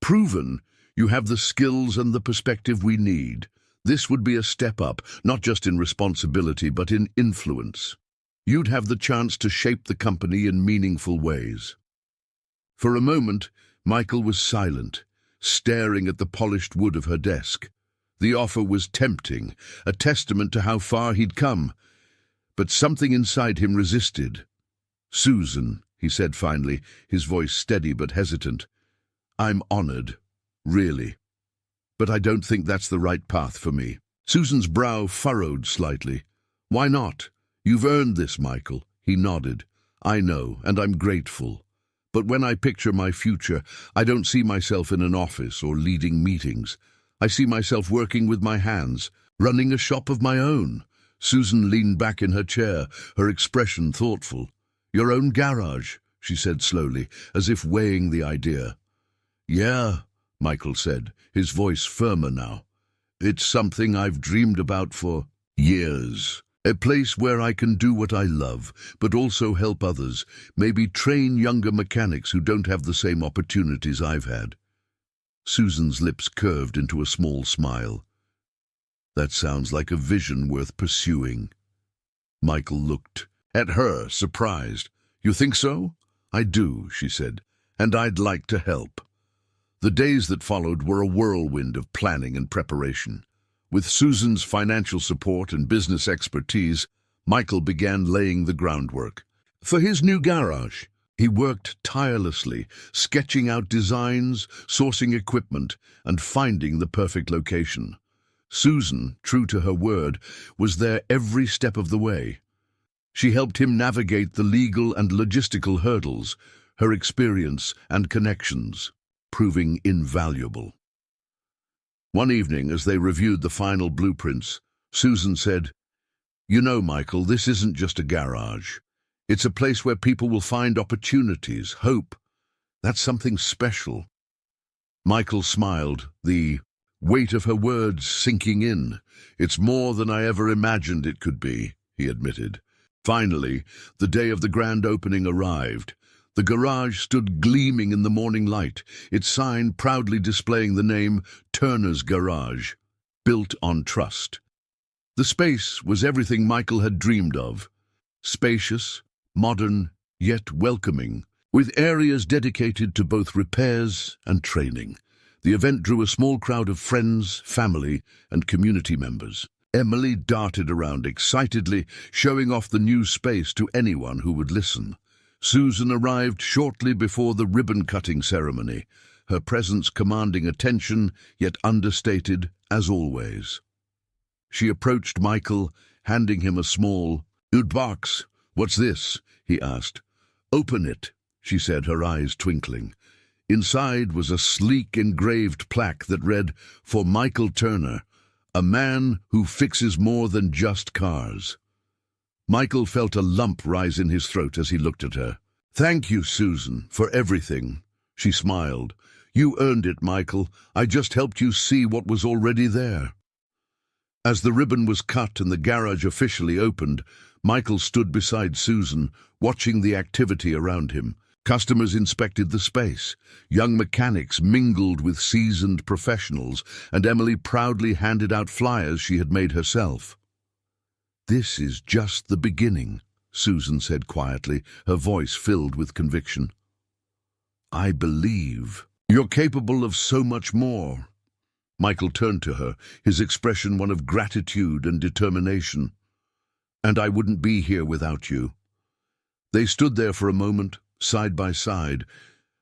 [SPEAKER 1] proven you have the skills and the perspective we need. This would be a step up, not just in responsibility, but in influence. You'd have the chance to shape the company in meaningful ways." For a moment, Michael was silent, staring at the polished wood of her desk. The offer was tempting, a testament to how far he'd come. But something inside him resisted. "Susan," he said finally, his voice steady but hesitant, "I'm honored, really. But I don't think that's the right path for me." Susan's brow furrowed slightly. "Why not? You've earned this, Michael." He nodded. "I know, and I'm grateful. But when I picture my future, I don't see myself in an office or leading meetings. I see myself working with my hands, running a shop of my own." Susan leaned back in her chair, her expression thoughtful. "Your own garage," she said slowly, as if weighing the idea. "Yeah," Michael said, his voice firmer now. "It's something I've dreamed about for years. A place where I can do what I love, but also help others, maybe train younger mechanics who don't have the same opportunities I've had." Susan's lips curved into a small smile. "That sounds like a vision worth pursuing." Michael looked at her, surprised. "You think so?" "I do," she said, "and I'd like to help." The days that followed were a whirlwind of planning and preparation. With Susan's financial support and business expertise, Michael began laying the groundwork. For his new garage, he worked tirelessly, sketching out designs, sourcing equipment, and finding the perfect location. Susan, true to her word, was there every step of the way. She helped him navigate the legal and logistical hurdles, her experience and connections proving invaluable. One evening, as they reviewed the final blueprints, Susan said, "You know, Michael, this isn't just a garage. It's a place where people will find opportunities, hope. That's something special." Michael smiled, the weight of her words sinking in. "It's more than I ever imagined it could be," he admitted. Finally, the day of the grand opening arrived. The garage stood gleaming in the morning light, its sign proudly displaying the name Turner's Garage, built on trust. The space was everything Michael had dreamed of. Spacious, modern, yet welcoming, with areas dedicated to both repairs and training. The event drew a small crowd of friends, family, and community members. Emily darted around excitedly, showing off the new space to anyone who would listen. Susan arrived shortly before the ribbon-cutting ceremony, her presence commanding attention, yet understated, as always. She approached Michael, handing him a small box. "What's this?" he asked. "Open it," she said, her eyes twinkling. Inside was a sleek engraved plaque that read, "For Michael Turner, a man who fixes more than just cars." Michael felt a lump rise in his throat as he looked at her. "Thank you, Susan, for everything." She smiled. "You earned it, Michael. I just helped you see what was already there." As the ribbon was cut and the garage officially opened, Michael stood beside Susan, watching the activity around him. Customers inspected the space. Young mechanics mingled with seasoned professionals, and Emily proudly handed out flyers she had made herself. "This is just the beginning," Susan said quietly, her voice filled with conviction. "I believe you're capable of so much more." Michael turned to her, his expression one of gratitude and determination. "And I wouldn't be here without you." They stood there for a moment, side by side,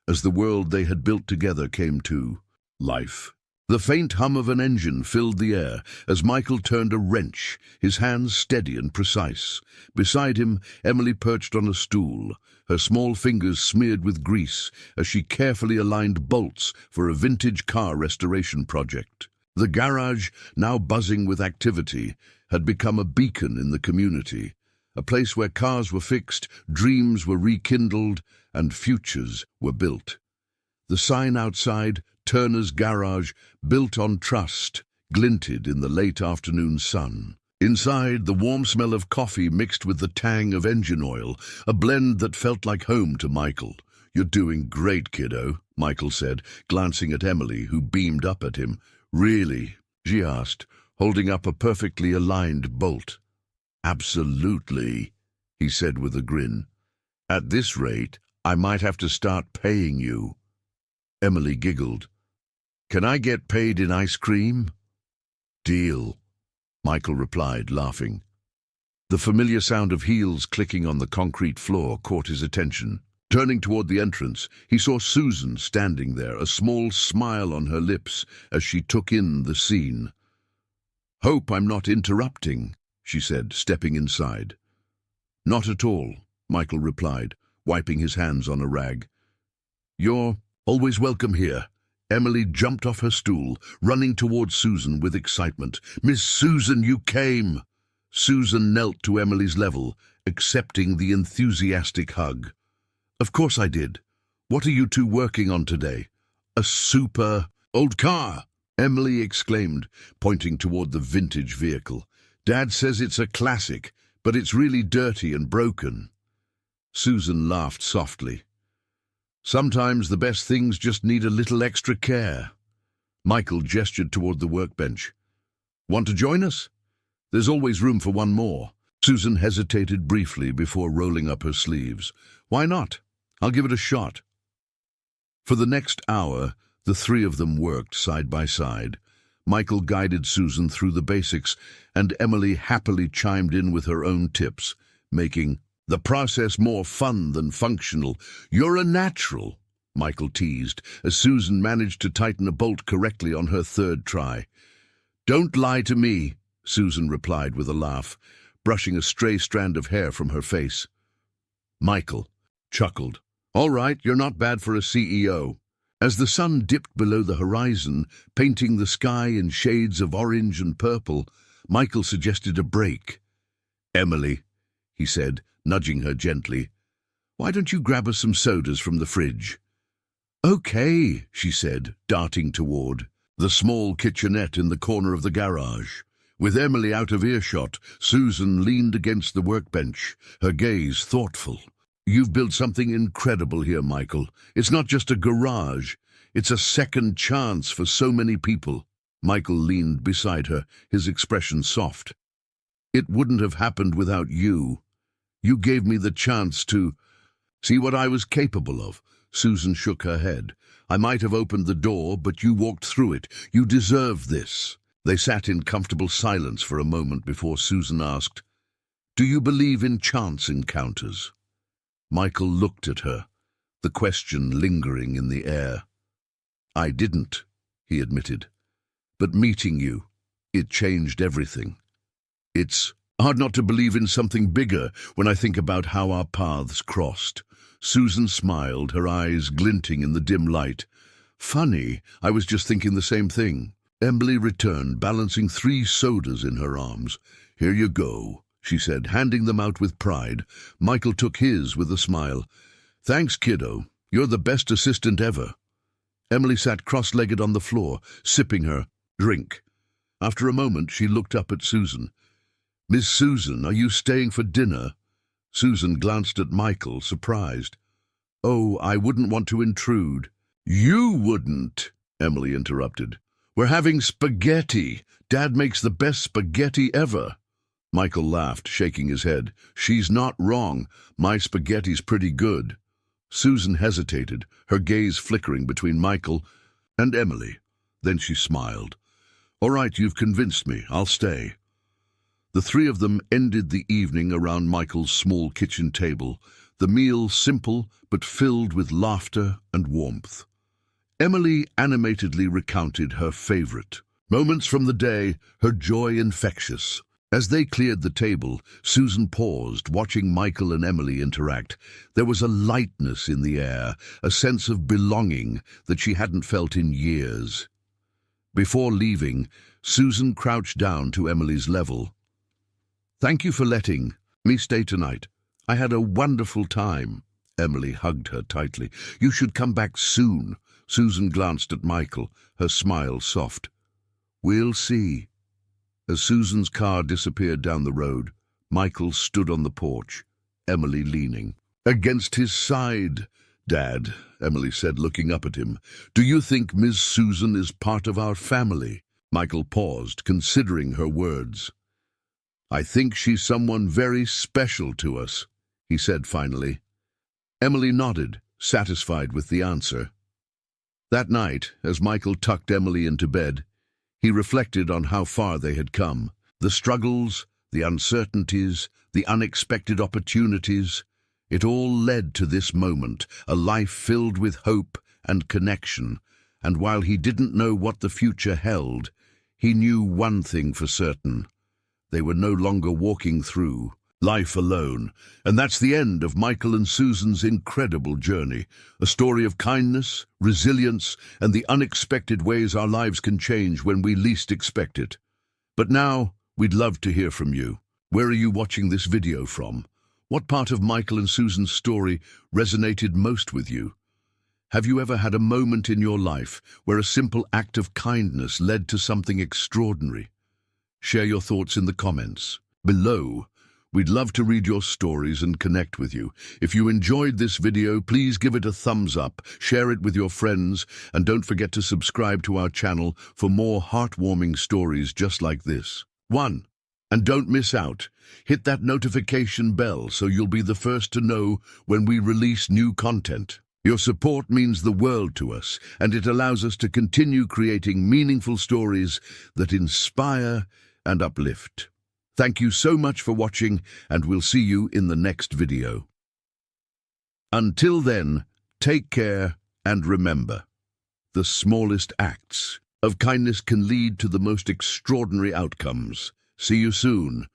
[SPEAKER 1] as the world they had built together came to life. The faint hum of an engine filled the air as Michael turned a wrench, his hands steady and precise. Beside him, Emily perched on a stool, her small fingers smeared with grease as she carefully aligned bolts for a vintage car restoration project. The garage, now buzzing with activity, had become a beacon in the community, a place where cars were fixed, dreams were rekindled, and futures were built. The sign outside, "Turner's Garage, built on trust," glinted in the late afternoon sun. Inside, the warm smell of coffee mixed with the tang of engine oil, a blend that felt like home to Michael. "You're doing great, kiddo," Michael said, glancing at Emily, who beamed up at him. "Really?" she asked, holding up a perfectly aligned bolt. "Absolutely," he said with a grin. "At this rate, I might have to start paying you." Emily giggled. "Can I get paid in ice cream?" "Deal," Michael replied, laughing. The familiar sound of heels clicking on the concrete floor caught his attention. Turning toward the entrance, he saw Susan standing there, a small smile on her lips as she took in the scene. "Hope I'm not interrupting," she said, stepping inside. "Not at all," Michael replied, wiping his hands on a rag. "You're always welcome here." Emily jumped off her stool, running toward Susan with excitement. "Miss Susan, you came!" Susan knelt to Emily's level, accepting the enthusiastic hug. "Of course I did. What are you two working on today?" "A super old car," Emily exclaimed, pointing toward the vintage vehicle. "Dad says it's a classic, but it's really dirty and broken." Susan laughed softly. "Sometimes the best things just need a little extra care." Michael gestured toward the workbench. "Want to join us? There's always room for one more." Susan hesitated briefly before rolling up her sleeves. "Why not? I'll give it a shot." For the next hour, the three of them worked side by side. Michael guided Susan through the basics, and Emily happily chimed in with her own tips, making the process more fun than functional. "You're a natural," Michael teased, as Susan managed to tighten a bolt correctly on her third try. "Don't lie to me," Susan replied with a laugh, brushing a stray strand of hair from her face. Michael chuckled. "All right, you're not bad for a CEO." As the sun dipped below the horizon, painting the sky in shades of orange and purple, Michael suggested a break. "Emily," he said, nudging her gently, "why don't you grab us some sodas from the fridge?" "Okay," she said, darting toward the small kitchenette in the corner of the garage. With Emily out of earshot, Susan leaned against the workbench, her gaze thoughtful. "You've built something incredible here, Michael. It's not just a garage. It's a second chance for so many people." Michael leaned beside her, his expression soft. "It wouldn't have happened without you. You gave me the chance to see what I was capable of." Susan shook her head. "I might have opened the door, but you walked through it. You deserve this." They sat in comfortable silence for a moment before Susan asked, "Do you believe in chance encounters?" Michael looked at her, the question lingering in the air. "I didn't," he admitted. "But meeting you, it changed everything. It's hard not to believe in something bigger when I think about how our paths crossed." Susan smiled, her eyes glinting in the dim light. "Funny, I was just thinking the same thing." Emily returned, balancing 3 sodas in her arms. "Here you go," she said, handing them out with pride. Michael took his with a smile. "Thanks, kiddo. You're the best assistant ever." Emily sat cross-legged on the floor, sipping her drink. After a moment, she looked up at Susan. "Miss Susan, are you staying for dinner?" Susan glanced at Michael, surprised. "Oh, I wouldn't want to intrude." "You wouldn't," Emily interrupted. "We're having spaghetti. Dad makes the best spaghetti ever." Michael laughed, shaking his head. "She's not wrong. My spaghetti's pretty good." Susan hesitated, her gaze flickering between Michael and Emily. Then she smiled. "All right, you've convinced me. I'll stay." The 3 of them ended the evening around Michael's small kitchen table, the meal simple but filled with laughter and warmth. Emily animatedly recounted her favorite moments from the day, her joy infectious. As they cleared the table, Susan paused, watching Michael and Emily interact. There was a lightness in the air, a sense of belonging that she hadn't felt in years. Before leaving, Susan crouched down to Emily's level. "Thank you for letting me stay tonight. I had a wonderful time." Emily hugged her tightly. "You should come back soon." Susan glanced at Michael, her smile soft. "We'll see." As Susan's car disappeared down the road, Michael stood on the porch, Emily leaning against his side. "Dad," Emily said, looking up at him, "do you think Miss Susan is part of our family?" Michael paused, considering her words. "I think she's someone very special to us," he said finally. Emily nodded, satisfied with the answer. That night, as Michael tucked Emily into bed, he reflected on how far they had come. The struggles, the uncertainties, the unexpected opportunities. It all led to this moment, a life filled with hope and connection. And while he didn't know what the future held, he knew one thing for certain. They were no longer walking through life alone. And that's the end of Michael and Susan's incredible journey. A story of kindness, resilience, and the unexpected ways our lives can change when we least expect it. But now, we'd love to hear from you. Where are you watching this video from? What part of Michael and Susan's story resonated most with you? Have you ever had a moment in your life where a simple act of kindness led to something extraordinary? Share your thoughts in the comments below. We'd love to read your stories and connect with you. If you enjoyed this video, please give it a thumbs up, share it with your friends, and don't forget to subscribe to our channel for more heartwarming stories just like this. And don't miss out. Hit that notification bell so you'll be the first to know when we release new content. Your support means the world to us, and it allows us to continue creating meaningful stories that inspire and uplift. Thank you so much for watching, and we'll see you in the next video. Until then, take care and remember, the smallest acts of kindness can lead to the most extraordinary outcomes. See you soon.